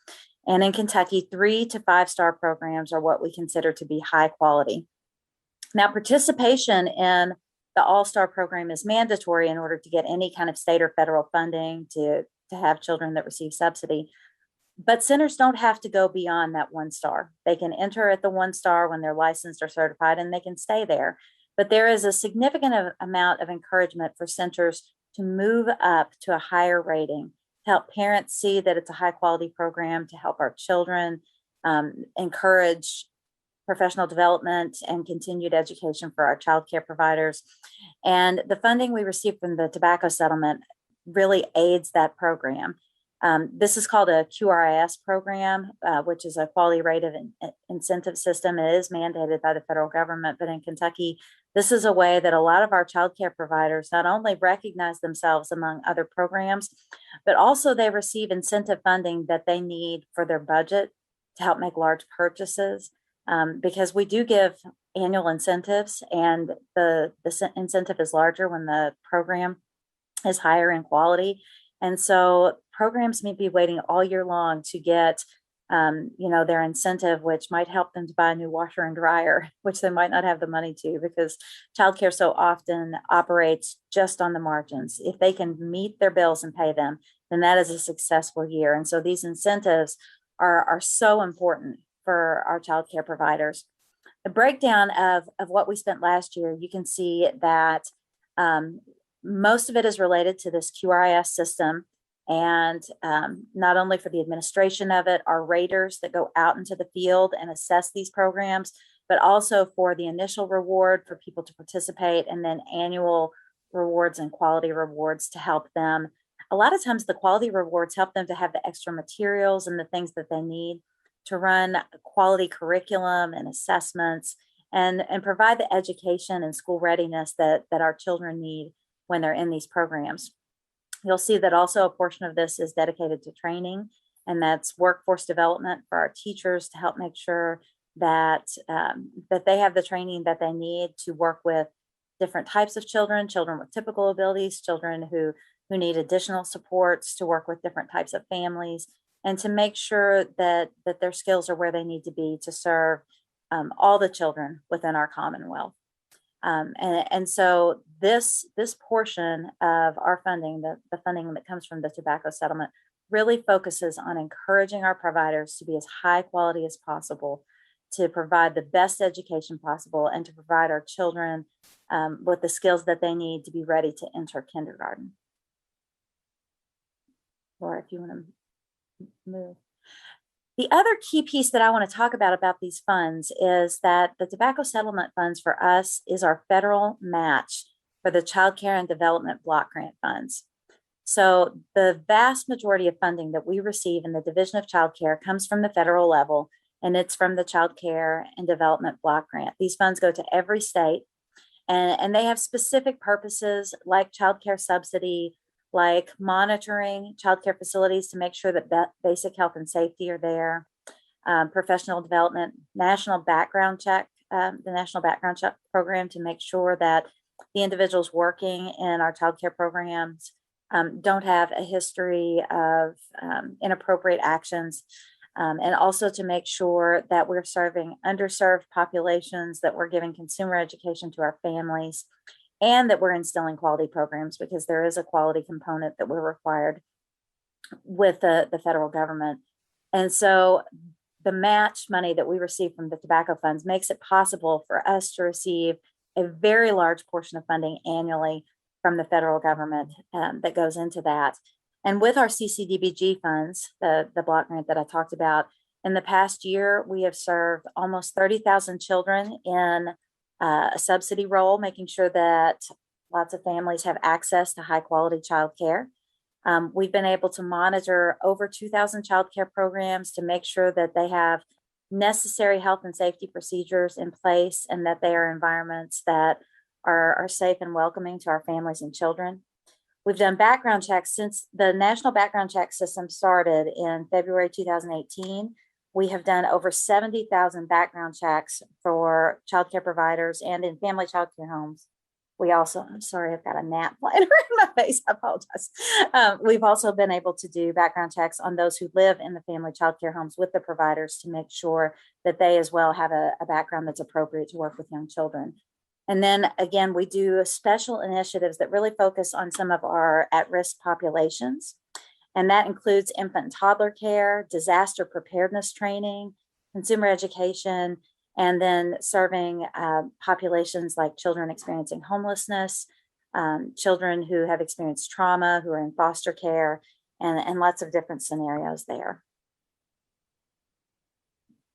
And in Kentucky, 3 to 5 star programs are what we consider to be high quality. Now, participation in the All-Star program is mandatory in order to get any kind of state or federal funding to have children that receive subsidy. But centers don't have to go beyond that 1 star. They can enter at the 1 star when they're licensed or certified, and they can stay there. But there is a significant amount of encouragement for centers to move up to a higher rating, to help parents see that it's a high quality program, to help our children, encourage professional development and continued education for our child care providers. And the funding we receive from the tobacco settlement really aids that program. This is called a QRIS program, which is a quality rate of incentive system. It is mandated by the federal government, but in Kentucky, this is a way that a lot of our child care providers not only recognize themselves among other programs, but also they receive incentive funding that they need for their budget to help make large purchases. Because we do give annual incentives, and the incentive is larger when the program is higher in quality. And so programs may be waiting all year long to get, their incentive, which might help them to buy a new washer and dryer, which they might not have the money to, because childcare so often operates just on the margins. If they can meet their bills and pay them, then that is a successful year. And so these incentives are so important for our child care providers. The breakdown of what we spent last year, you can see that most of it is related to this QRIS system. And not only for the administration of it, our raters that go out into the field and assess these programs, but also for the initial reward for people to participate, and then annual rewards and quality rewards to help them. A lot of times the quality rewards help them to have the extra materials and the things that they need to run quality curriculum and assessments and provide the education and school readiness that our children need when they're in these programs. You'll see that also a portion of this is dedicated to training, and that's workforce development for our teachers to help make sure that that they have the training that they need to work with different types of children with typical abilities, children who need additional supports, to work with different types of families, and to make sure that their skills are where they need to be to serve all the children within our Commonwealth. And so this portion of our funding, the funding that comes from the tobacco settlement, really focuses on encouraging our providers to be as high quality as possible, to provide the best education possible, and to provide our children with the skills that they need to be ready to enter kindergarten. Laura, if you want to move. The other key piece that I want to talk about these funds is that the tobacco settlement funds for us is our federal match for the Child Care and Development Block Grant funds. So the vast majority of funding that we receive in the Division of Child Care comes from the federal level, and it's from the Child Care and Development Block Grant. These funds go to every state, and they have specific purposes like child care subsidy, like monitoring child care facilities to make sure that basic health and safety are there, professional development, national background check, the National Background Check Program, to make sure that the individuals working in our child care programs don't have a history of inappropriate actions, and also to make sure that we're serving underserved populations, that we're giving consumer education to our families, and that we're instilling quality programs, because there is a quality component that we're required with the federal government. And so the match money that we receive from the tobacco funds makes it possible for us to receive a very large portion of funding annually from the federal government that goes into that. And with our CCDBG funds, the block grant that I talked about, in the past year, we have served almost 30,000 children in a subsidy role, making sure that lots of families have access to high quality child care. We've been able to monitor over 2,000 child care programs to make sure that they have necessary health and safety procedures in place, and that they are environments that are safe and welcoming to our families and children. We've done background checks since the National Background Check System started in February 2018. We have done over 70,000 background checks for childcare providers and in family childcare homes. We also, I'm sorry, I've got a gnat flying around my face. I apologize. We've also been able to do background checks on those who live in the family childcare homes with the providers to make sure that they as well have a background that's appropriate to work with young children. And then again, we do special initiatives that really focus on some of our at-risk populations. And that includes infant and toddler care, disaster preparedness training, consumer education, and then serving populations like children experiencing homelessness, children who have experienced trauma, who are in foster care, and lots of different scenarios there.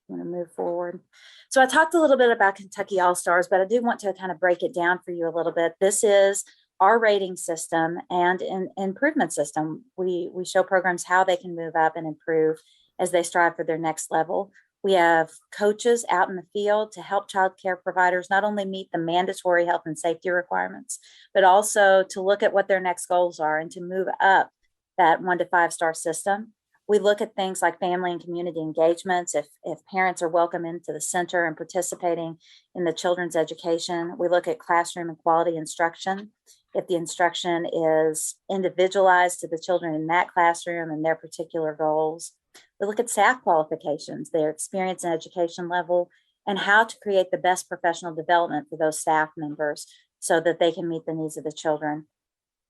I'm going to move forward. So I talked a little bit about Kentucky All-Stars, but I do want to kind of break it down for you a little bit. This is our rating system and an improvement system. We show programs how they can move up and improve as they strive for their next level. We have coaches out in the field to help child care providers not only meet the mandatory health and safety requirements, but also to look at what their next goals are and to move up that 1 to 5 star system. We look at things like family and community engagements. If parents are welcome into the center and participating in the children's education, we look at classroom and quality instruction. If the instruction is individualized to the children in that classroom and their particular goals. We look at staff qualifications, their experience and education level, and how to create the best professional development for those staff members so that they can meet the needs of the children.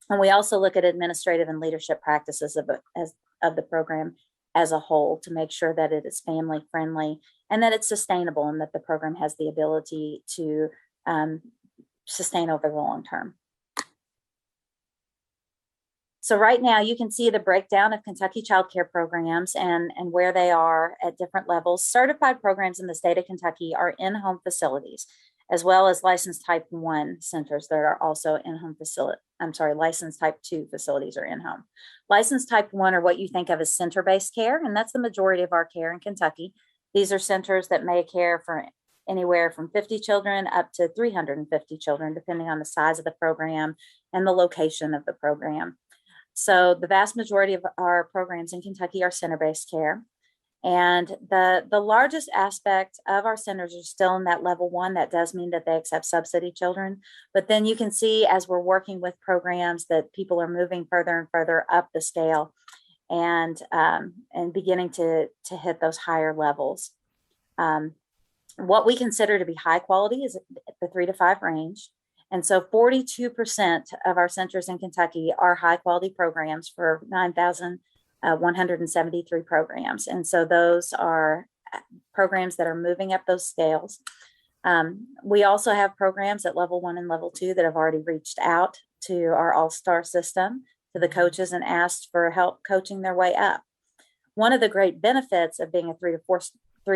And we also look at administrative and leadership practices of the program as a whole to make sure that it is family friendly and that it's sustainable and that the program has the ability to sustain over the long term. So right now you can see the breakdown of Kentucky child care programs and where they are at different levels. Certified programs in the state of Kentucky are in-home facilities. as well as licensed type 1 centers that are also in-home facility. Licensed type 2 facilities are in-home. Licensed type 1 are what you think of as center-based care, and that's the majority of our care in Kentucky. These are centers that may care for anywhere from 50 children up to 350 children, depending on the size of the program and the location of the program. So the vast majority of our programs in Kentucky are center-based care. And the largest aspect of our centers are still in that level 1. That does mean that they accept subsidy children. But then you can see as we're working with programs that people are moving further and further up the scale and beginning to hit those higher levels. What we consider to be high quality is the 3 to 5 range. And so 42% of our centers in Kentucky are high quality programs for 9,173 programs. And so those are programs that are moving up those scales. We also have programs at level 1 and level 2 that have already reached out to our all-star system, to the coaches, and asked for help coaching their way up. One of the great benefits of being a 3,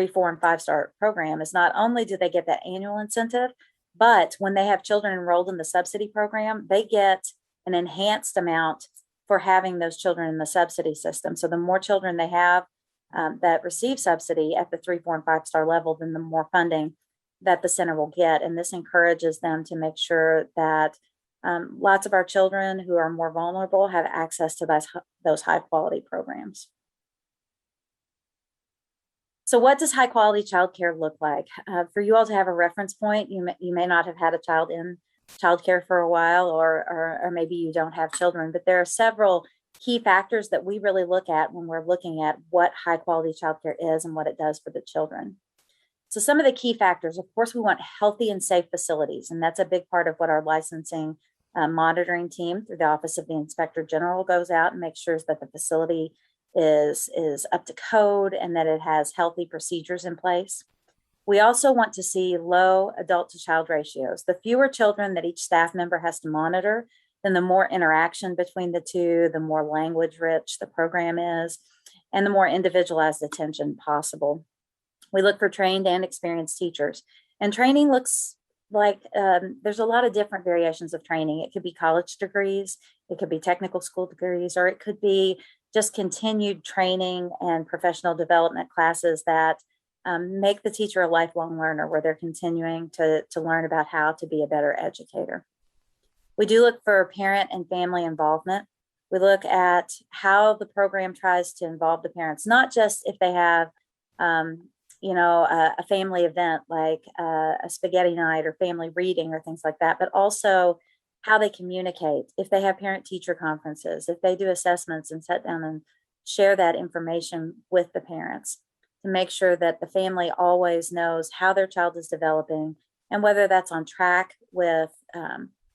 4, and 5-star program is not only do they get that annual incentive, but when they have children enrolled in the subsidy program, they get an enhanced amount for having those children in the subsidy system. So the more children they have that receive subsidy at the 3, 4, and 5-star level, then the more funding that the center will get. And this encourages them to make sure that lots of our children who are more vulnerable have access to those high quality programs. So what does high quality childcare look like? For you all to have a reference point, you may not have had a child in childcare for a while, or maybe you don't have children, but there are several key factors that we really look at when we're looking at what high quality childcare is and what it does for the children. So some of the key factors, of course, we want healthy and safe facilities, and that's a big part of what our licensing monitoring team through the Office of the Inspector General goes out and makes sure that the facility is up to code and that it has healthy procedures in place. We also want to see low adult to child ratios. The fewer children that each staff member has to monitor, then the more interaction between the two, the more language rich the program is, and the more individualized attention possible. We look for trained and experienced teachers, and training looks like there's a lot of different variations of training. It could be college degrees, it could be technical school degrees, or it could be just continued training and professional development classes that make the teacher a lifelong learner, where they're continuing to learn about how to be a better educator. We do look for parent and family involvement. We look at how the program tries to involve the parents, not just if they have a family event like a spaghetti night or family reading or things like that, but also how they communicate, if they have parent-teacher conferences, if they do assessments and sit down and share that information with the parents to make sure that the family always knows how their child is developing and whether that's on track with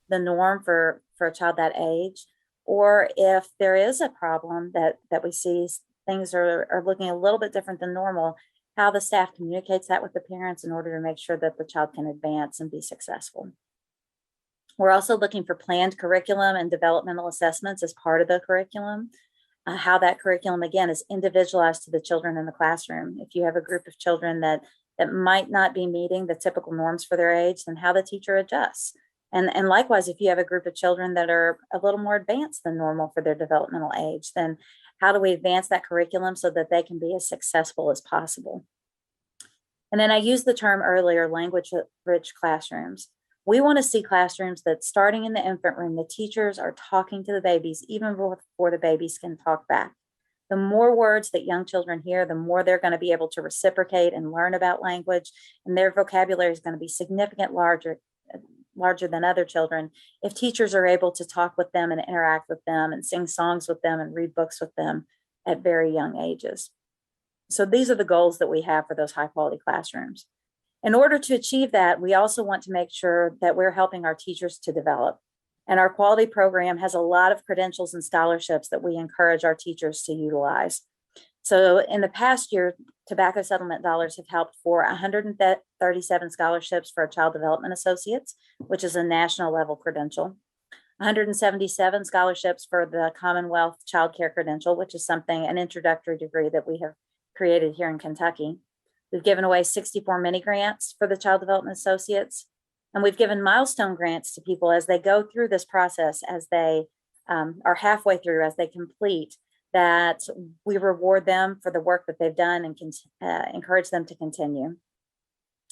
the norm for a child that age, or if there is a problem that we see things are looking a little bit different than normal, how the staff communicates that with the parents in order to make sure that the child can advance and be successful. We're also looking for planned curriculum and developmental assessments as part of the curriculum. How that curriculum, again, is individualized to the children in the classroom. If you have a group of children that might not be meeting the typical norms for their age, then how the teacher adjusts. And likewise, if you have a group of children that are a little more advanced than normal for their developmental age, then how do we advance that curriculum so that they can be as successful as possible? And then I used the term earlier, language-rich classrooms. We want to see classrooms that, starting in the infant room, the teachers are talking to the babies even before the babies can talk back. The more words that young children hear, the more they're going to be able to reciprocate and learn about language, and their vocabulary is going to be significantly larger than other children if teachers are able to talk with them and interact with them and sing songs with them and read books with them at very young ages. So these are the goals that we have for those high quality classrooms. In order to achieve that, we also want to make sure that we're helping our teachers to develop. And our quality program has a lot of credentials and scholarships that we encourage our teachers to utilize. So in the past year, tobacco settlement dollars have helped for 137 scholarships for child development associates, which is a national level credential, 177 scholarships for the Commonwealth Child Care Credential, which is an introductory degree that we have created here in Kentucky. We've given away 64 mini grants for the child development associates, And we've given milestone grants to people as they go through this process, as they are halfway through, as they complete, that we reward them for the work that they've done and encourage them to continue.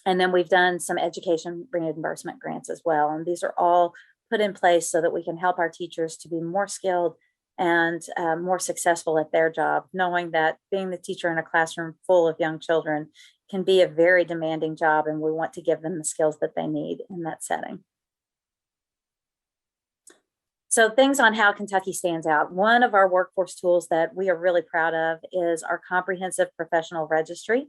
And then we've done some education reimbursement grants as well. And these are all put in place so that we can help our teachers to be more skilled and more successful at their job, knowing that being the teacher in a classroom full of young children can be a very demanding job, and we want to give them the skills that they need in that setting. So things on how Kentucky stands out. One of our workforce tools that we are really proud of is our comprehensive professional registry.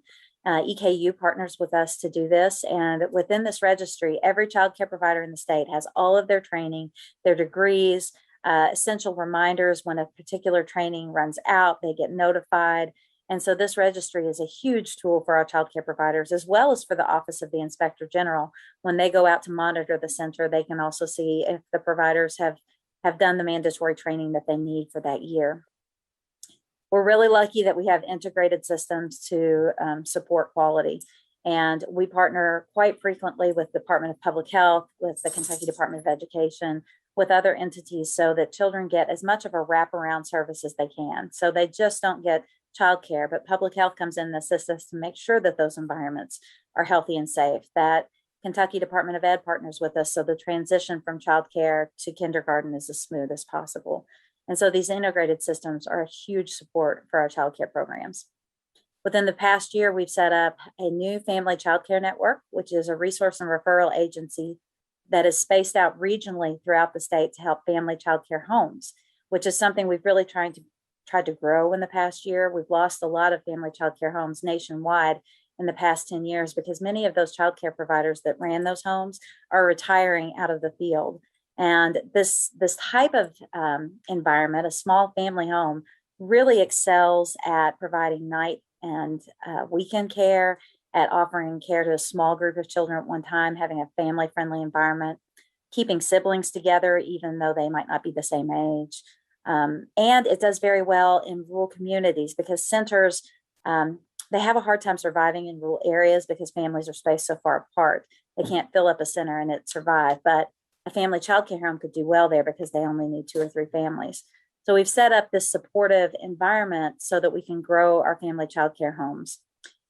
EKU partners with us to do this. And within this registry, every child care provider in the state has all of their training, their degrees, essential reminders when a particular training runs out, they get notified. And so this registry is a huge tool for our child care providers, as well as for the Office of the Inspector General. When they go out to monitor the center, they can also see if the providers have done the mandatory training that they need for that year. We're really lucky that we have integrated systems to support quality. And we partner quite frequently with the Department of Public Health, with the Kentucky Department of Education, with other entities, so that children get as much of a wraparound service as they can. So they just don't get childcare, but public health comes in and assists us to make sure that those environments are healthy and safe. That Kentucky Department of Ed partners with us, so the transition from childcare to kindergarten is as smooth as possible. And so these integrated systems are a huge support for our childcare programs. Within the past year, we've set up a new family childcare network, which is a resource and referral agency that is spaced out regionally throughout the state to help family childcare homes, which is something we've really tried to grow in the past year. We've lost a lot of family childcare homes nationwide in the past 10 years because many of those childcare providers that ran those homes are retiring out of the field. And this type of environment, a small family home, really excels at providing night and weekend care, at offering care to a small group of children at one time, having a family-friendly environment, keeping siblings together even though they might not be the same age. And it does very well in rural communities because centers, they have a hard time surviving in rural areas because families are spaced so far apart. They can't fill up a center and it survive, but a family childcare home could do well there because they only need 2 or 3 families. So we've set up this supportive environment so that we can grow our family childcare homes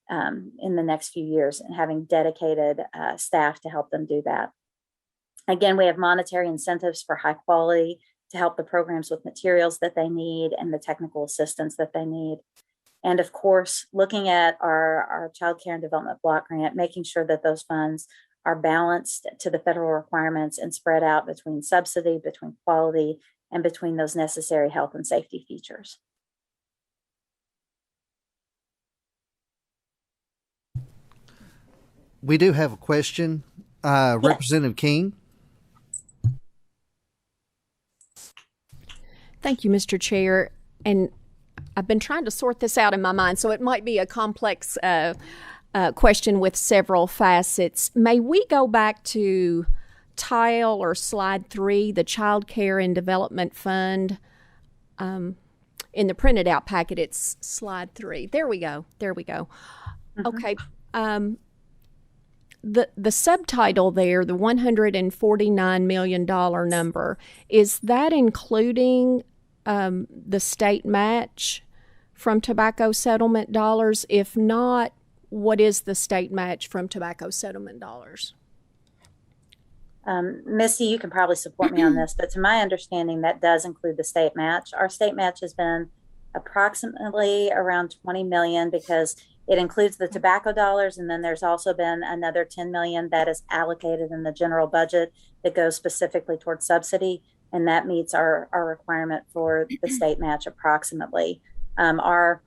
in the next few years, and having dedicated staff to help them do that. Again, we have monetary incentives for high quality to help the programs with materials that they need and the technical assistance that they need. And of course, looking at our child care and development block grant, making sure that those funds are balanced to the federal requirements and spread out between subsidy, between quality, and between those necessary health and safety features. We do have a question. Yes. Representative King. Thank you, Mr. Chair. And I've been trying to sort this out in my mind, so it might be a complex question with several facets. May we go back to tile or slide 3, the Child Care and Development Fund? In the printed out packet, it's slide 3. There we go. Mm-hmm. Okay. The subtitle there, the $149 million number, is that including the state match from tobacco settlement dollars? If not, what is the state match from tobacco settlement dollars? Missy, you can probably support me on this, but to my understanding, that does include the state match. Our state match has been approximately around $20 million because it includes the tobacco dollars, and then there's also been another $10 million that is allocated in the general budget that goes specifically towards subsidy, and that meets our requirement for the state match approximately. Our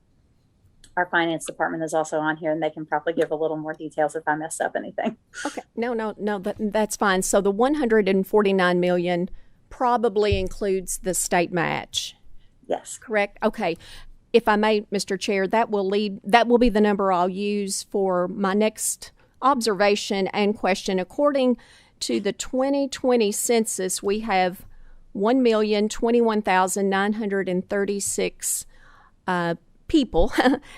finance department is also on here, and they can probably give a little more details if I messed up anything. Okay, no, that's fine. So the $149 million probably includes the state match. Yes. Correct? Okay. If I may, Mr. Chair, that will be the number I'll use for my next observation and question. According to the 2020 census, we have 1,021,936 people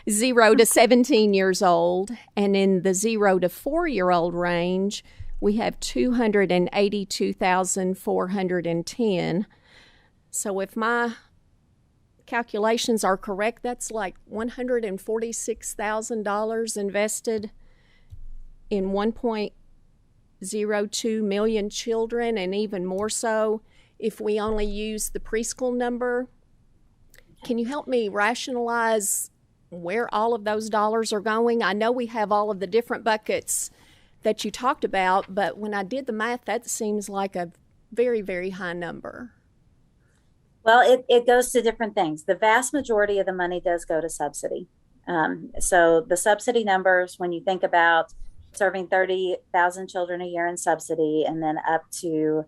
0 to 17 years old, and in the 0 to 4-year-old range, we have 282,410. So if my calculations are correct, that's like $146,000 invested in 1.02 million children, and even more so if we only use the preschool number. Can you help me rationalize where all of those dollars are going? I know we have all of the different buckets that you talked about, but when I did the math, that seems like a very, very high number. Well, it goes to different things. The vast majority of the money does go to subsidy. So the subsidy numbers, when you think about serving 30,000 children a year in subsidy, and then up to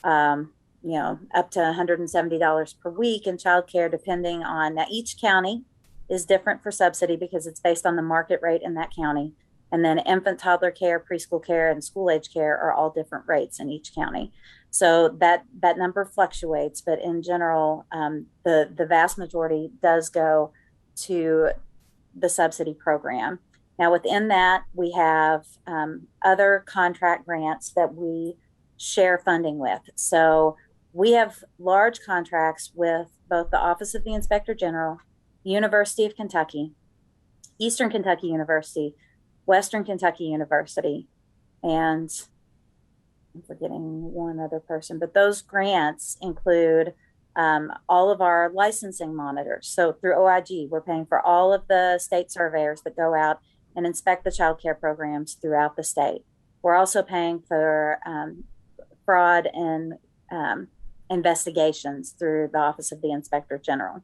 $170 per week in childcare, depending on, now each county is different for subsidy because it's based on the market rate in that county. And then infant, toddler care, preschool care, and school age care are all different rates in each county. So that number fluctuates, but in general, the vast majority does go to the subsidy program. Now, within that, we have other contract grants that we share funding with. So we have large contracts with both the Office of the Inspector General, University of Kentucky, Eastern Kentucky University, Western Kentucky University, and I'm forgetting one other person, but those grants include all of our licensing monitors. So through OIG, we're paying for all of the state surveyors that go out and inspect the child care programs throughout the state. We're also paying for fraud and investigations through the Office of the Inspector General.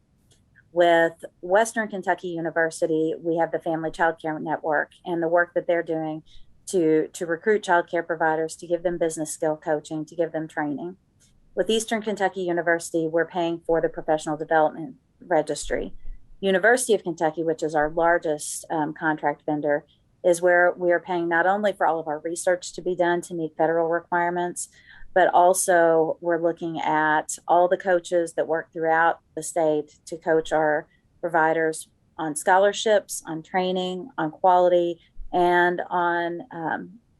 With Western Kentucky University, we have the Family Child Care Network and the work that they're doing to recruit child care providers, to give them business skill coaching, to give them training. With Eastern Kentucky University, we're paying for the professional development registry. University of Kentucky, which is our largest contract vendor, is where we are paying not only for all of our research to be done to meet federal requirements, but also we're looking at all the coaches that work throughout the state to coach our providers on scholarships, on training, on quality, and on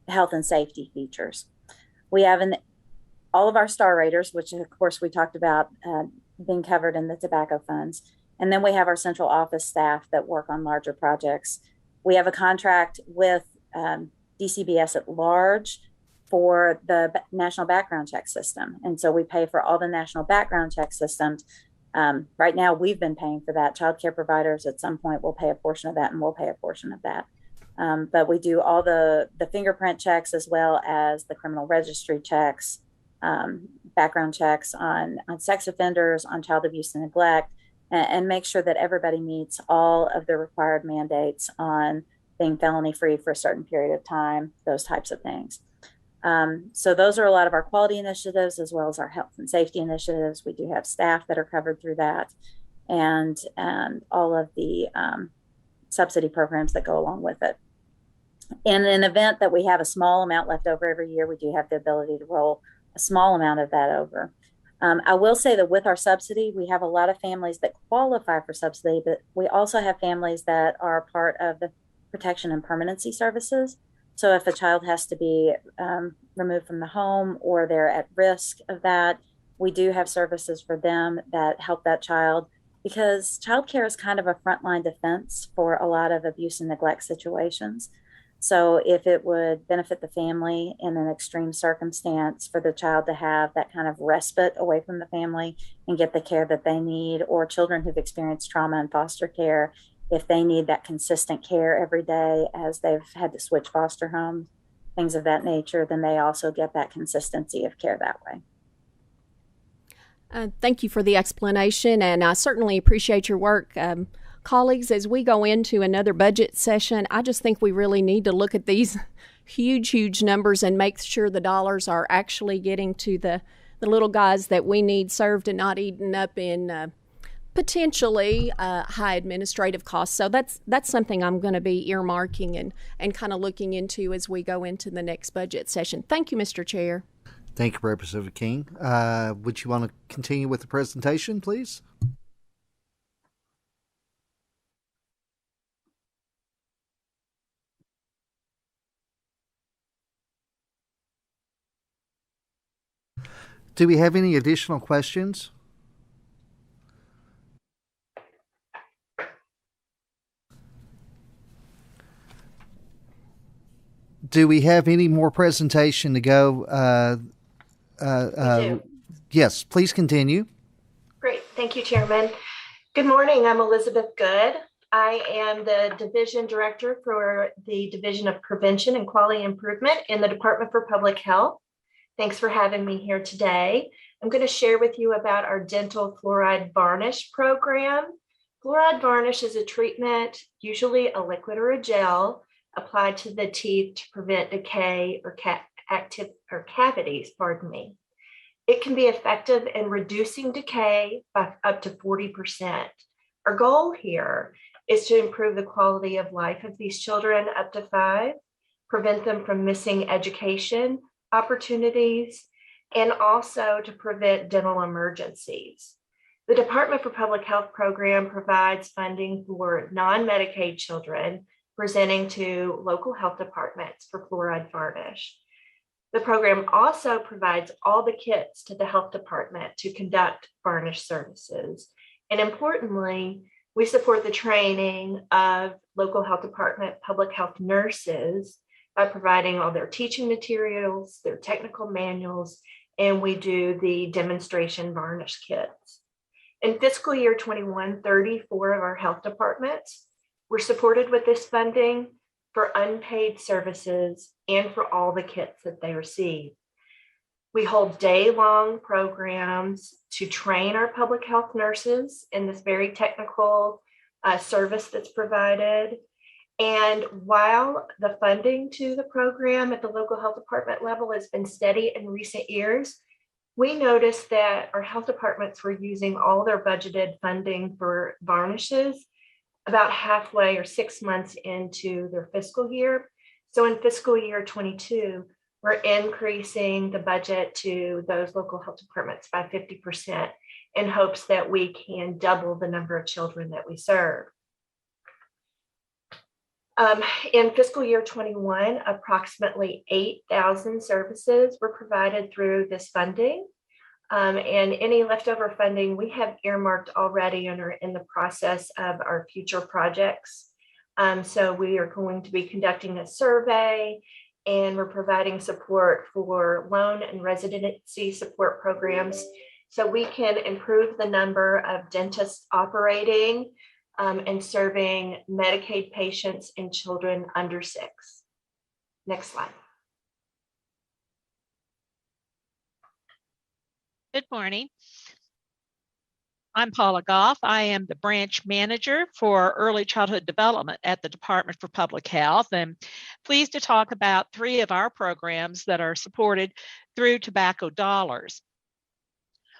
health and safety features. We have all of our star raters, which of course we talked about being covered in the tobacco funds. And then we have our central office staff that work on larger projects. We have a contract with DCBS at large for the national background check system. And so we pay for all the national background check systems. Right now, we've been paying for that. Child care providers at some point will pay a portion of that, and we'll pay a portion of that. But we do all the fingerprint checks as well as the criminal registry checks, background checks on sex offenders, on child abuse and neglect, and make sure that everybody meets all of the required mandates on being felony free for a certain period of time, those types of things. So those are a lot of our quality initiatives as well as our health and safety initiatives. We do have staff that are covered through that, and all of the subsidy programs that go along with it. In an event that we have a small amount left over every year, we do have the ability to roll a small amount of that over. I will say that with our subsidy, we have a lot of families that qualify for subsidy, but we also have families that are part of the protection and permanency services. So if a child has to be removed from the home or they're at risk of that, we do have services for them that help that child, because childcare is kind of a frontline defense for a lot of abuse and neglect situations. So if it would benefit the family in an extreme circumstance for the child to have that kind of respite away from the family and get the care that they need, or children who've experienced trauma in foster care, if they need that consistent care every day as they've had to switch foster homes, things of that nature, then they also get that consistency of care that way. Thank you for the explanation, and I certainly appreciate your work. Colleagues, as we go into another budget session, I just think we really need to look at these huge numbers and make sure the dollars are actually getting to the little guys that we need served and not eaten up in potentially high administrative costs. So that's something I'm going to be earmarking and kind of looking into as we go into the next budget session. Thank you, Mr. Chair. Thank you, Representative King. Would you want to continue with the presentation, please? Do we have any additional questions? Do we have any more presentation to go? We do. Yes, please continue. Great. Thank you, Chairman. Good morning. I'm Elizabeth Good. I am the Division Director for the Division of Prevention and Quality Improvement in the Department for Public Health. Thanks for having me here today. I'm going to share with you about our dental fluoride varnish program. Fluoride varnish is a treatment, usually a liquid or a gel, applied to the teeth to prevent decay or cavities, pardon me. It can be effective in reducing decay by up to 40%. Our goal here is to improve the quality of life of these children up to 5, prevent them from missing education opportunities, and also to prevent dental emergencies. The Department for Public Health program provides funding for non-Medicaid children presenting to local health departments for fluoride varnish. The program also provides all the kits to the health department to conduct varnish services. And importantly, we support the training of local health department public health nurses by providing all their teaching materials, their technical manuals, and we do the demonstration varnish kits. In fiscal year 21, 34 of our health departments were supported with this funding for unpaid services and for all the kits that they receive. We hold day-long programs to train our public health nurses in this very technical service that's provided. And while the funding to the program at the local health department level has been steady in recent years, we noticed that our health departments were using all their budgeted funding for varnishes about halfway or 6 months into their fiscal year. So in fiscal year 22, we're increasing the budget to those local health departments by 50% in hopes that we can double the number of children that we serve. In fiscal year 21, approximately 8,000 services were provided through this funding. And any leftover funding we have earmarked already and are in the process of our future projects. So we are going to be conducting a survey, and we're providing support for loan and residency support programs so we can improve the number of dentists operating and serving Medicaid patients and children under 6. Next slide. Good morning. I'm Paula Goff. I am the branch manager for early childhood development at the Department for Public Health, and pleased to talk about 3 of our programs that are supported through tobacco dollars.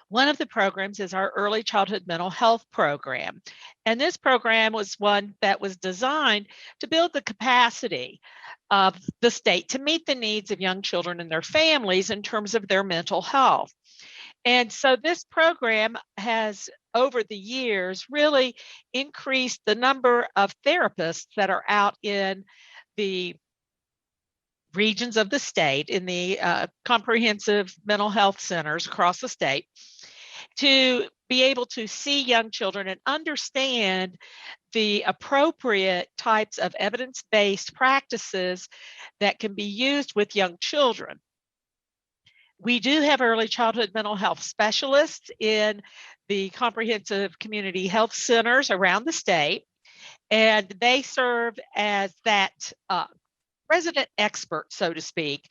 One of the programs is our early childhood mental health program. And this program was one that was designed to build the capacity of the state to meet the needs of young children and their families in terms of their mental health. And so this program has, over the years, really increased the number of therapists that are out in the regions of the state, in the comprehensive mental health centers across the state, to be able to see young children and understand the appropriate types of evidence-based practices that can be used with young children. We do have early childhood mental health specialists in the comprehensive community health centers around the state, and they serve as that resident expert, so to speak,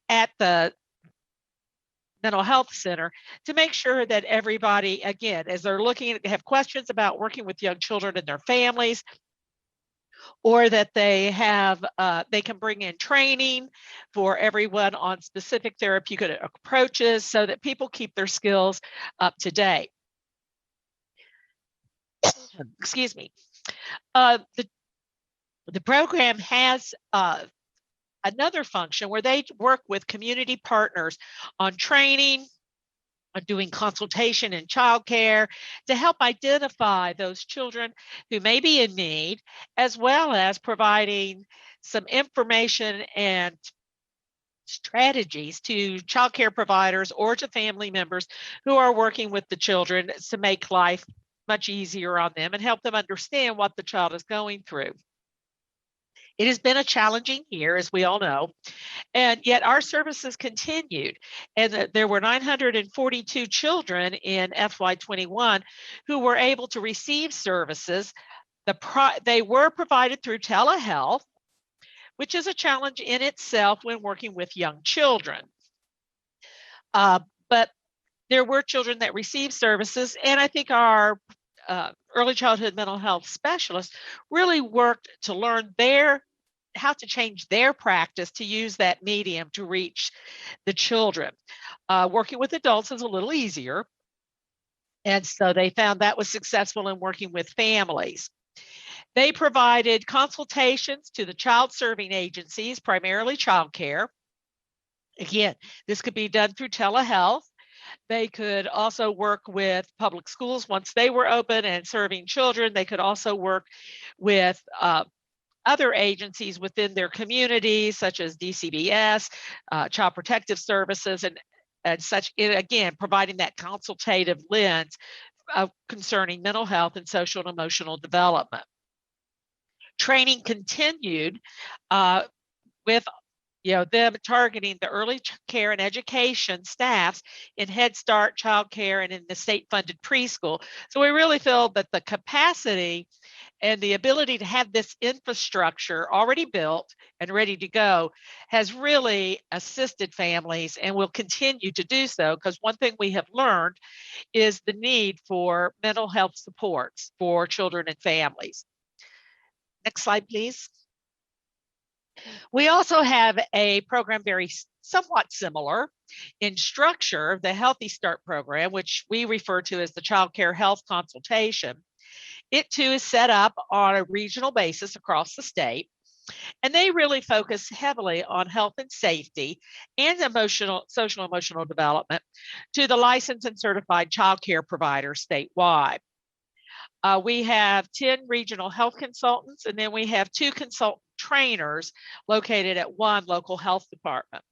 at the mental health center to make sure that everybody, again, as they're looking at, have questions about working with young children and their families, or that they have, they can bring in training for everyone on specific therapeutic approaches so that people keep their skills up to date. Excuse me. The program has another function where they work with community partners on training, on doing consultation in childcare to help identify those children who may be in need, as well as providing some information and strategies to child care providers or to family members who are working with the children to make life much easier on them and help them understand what the child is going through. It has been a challenging year, as we all know, and yet our services continued. And there were 942 children in FY21 who were able to receive services. They were provided through telehealth, which is a challenge in itself when working with young children. But there were children that received services, and I think our early childhood mental health specialists really worked to learn how to change their practice to use that medium to reach the children. Working with adults is a little easier, and so they found that was successful in working with families. They provided consultations to the child serving agencies, primarily child care. Again, this could be done through telehealth. They could also work with public schools once they were open and serving children. They could also work with other agencies within their communities, such as DCBS, Child Protective Services, and such, again, providing that consultative lens concerning mental health and social and emotional development. Training continued with them targeting the early care and education staffs in Head Start, child care, and in the state-funded preschool. So we really feel that the capacity and the ability to have this infrastructure already built and ready to go has really assisted families and will continue to do so, because one thing we have learned is the need for mental health supports for children and families. Next slide, please. We also have a program somewhat similar in structure, the Healthy Start program, which we refer to as the Child Care Health Consultation. It too is set up on a regional basis across the state, and they really focus heavily on health and safety and social emotional development to the licensed and certified child care providers statewide. We have 10 regional health consultants, and then we have 2 consultant trainers located at 1 local health department.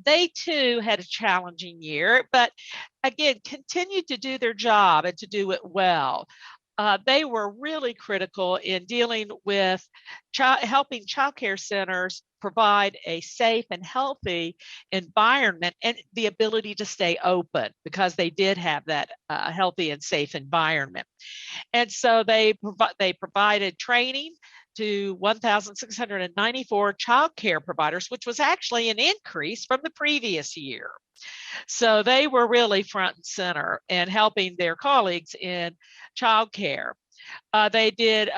They too had a challenging year, but again, continued to do their job and to do it well. They were really critical in dealing with helping child care centers provide a safe and healthy environment and the ability to stay open, because they did have that healthy and safe environment. And so they provided training to 1,694 child care providers, which was actually an increase from the previous year. So they were really front and center and helping their colleagues in child care. They did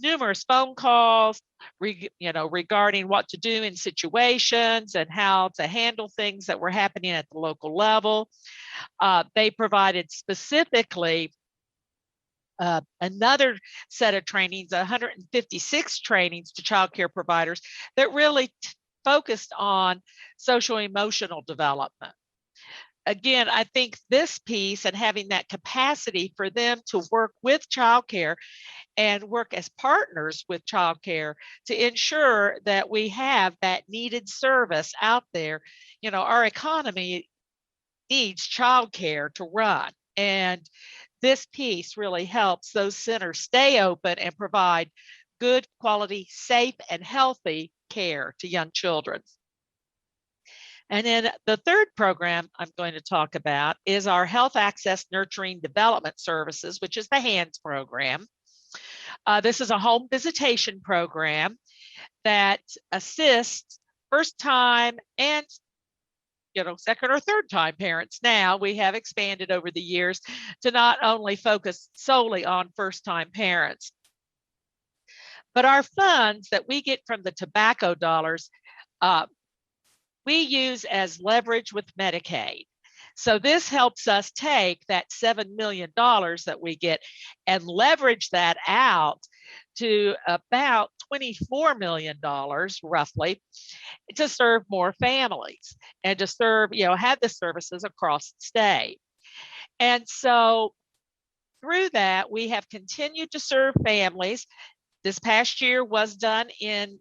numerous phone calls, regarding what to do in situations and how to handle things that were happening at the local level. They provided specifically another set of trainings, 156 trainings to child care providers that really focused on social emotional development. Again, I think this piece and having that capacity for them to work with childcare and work as partners with childcare to ensure that we have that needed service out there. Our economy needs childcare to run, and this piece really helps those centers stay open and provide good quality, safe, and healthy care to young children. And then the third program I'm going to talk about is our Health Access Nurturing Development Services, which is the HANDS program. This is a home visitation program that assists first-time and second or third time parents. Now we have expanded over the years to not only focus solely on first-time parents, but our funds that we get from the tobacco dollars, we use as leverage with Medicaid. So this helps us take that $7 million that we get and leverage that out to about $24 million roughly to serve more families and to serve, have the services across the state. And so through that, we have continued to serve families This past year was done in,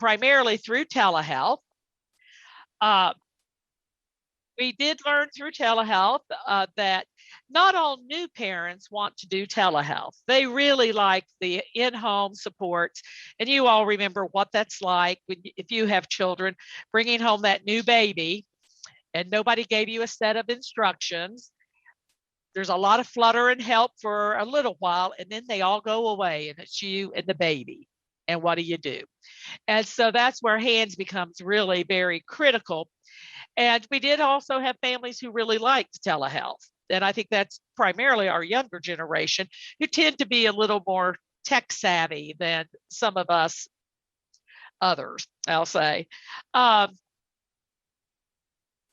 primarily through telehealth. We did learn through telehealth that not all new parents want to do telehealth. They really like the in-home supports. And you all remember what that's like if you have children, bringing home that new baby and nobody gave you a set of instructions. There's a lot of flutter and help for a little while, and then they all go away, and it's you and the baby. And what do you do? And so that's where hands becomes really very critical. And we did also have families who really liked telehealth. And I think that's primarily our younger generation who tend to be a little more tech savvy than some of us others, I'll say.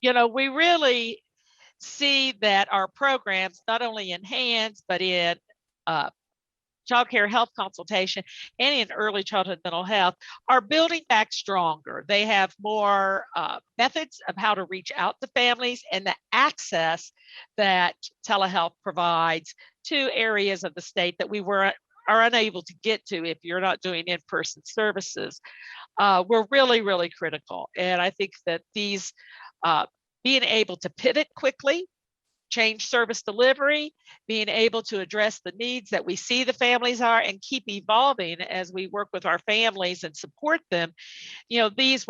We really see that our programs, not only in hands, but in child care health consultation and in early childhood mental health, are building back stronger. They have more methods of how to reach out to families, and the access that telehealth provides to areas of the state that we are unable to get to if you're not doing in-person services, were really, really critical. And I think that these being able to pivot quickly, change service delivery, being able to address the needs that we see the families are, and keep evolving as we work with our families and support them. These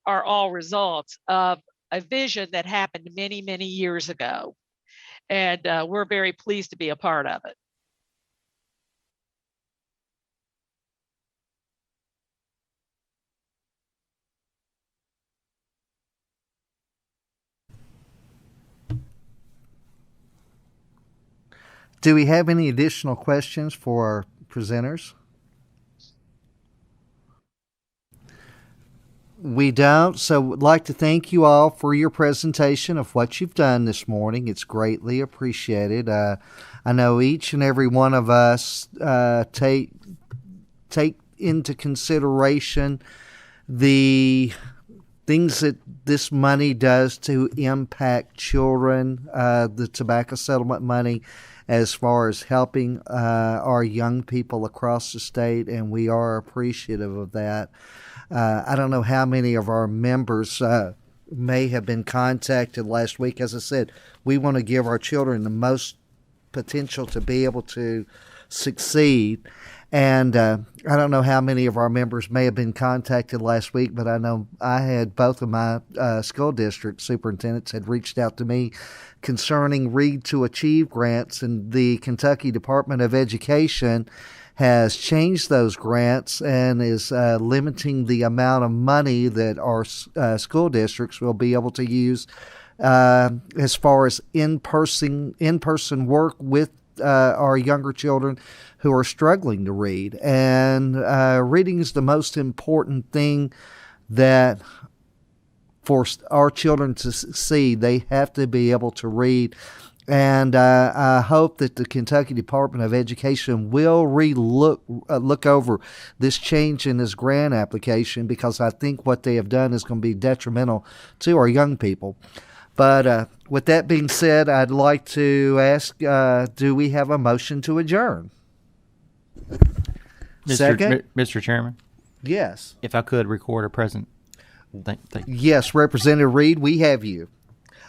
are all results of a vision that happened many, many years ago. And we're very pleased to be a part of it. Do we have any additional questions for our presenters? We don't, so would like to thank you all for your presentation of what you've done this morning. It's greatly appreciated. I know each and every one of us take into consideration the things that this money does to impact children, the tobacco settlement money, as far as helping our young people across the state, and we are appreciative of that. I don't know how many of our members may have been contacted last week. As I said, we want to give our children the most potential to be able to succeed. And I don't know how many of our members may have been contacted last week, but I know I had both of my school district superintendents had reached out to me concerning Read to Achieve grants, and the Kentucky Department of Education has changed those grants and is limiting the amount of money that our school districts will be able to use as far as in-person work with our younger children who are struggling to read. And reading is the most important thing that for our children to succeed. They have to be able to read. And I hope that the Kentucky Department of Education will look over this change in this grant application, because I think what they have done is going to be detrimental to our young people. But with that being said, I'd like to ask, do we have a motion to adjourn? Second? Mr. Chairman? Yes. If I could record a present. Yes, Representative Reed, we have you.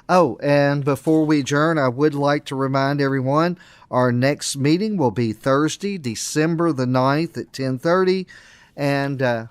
Oh, and before we adjourn, I would like to remind everyone our next meeting will be Thursday, December the 9th at 10:30. And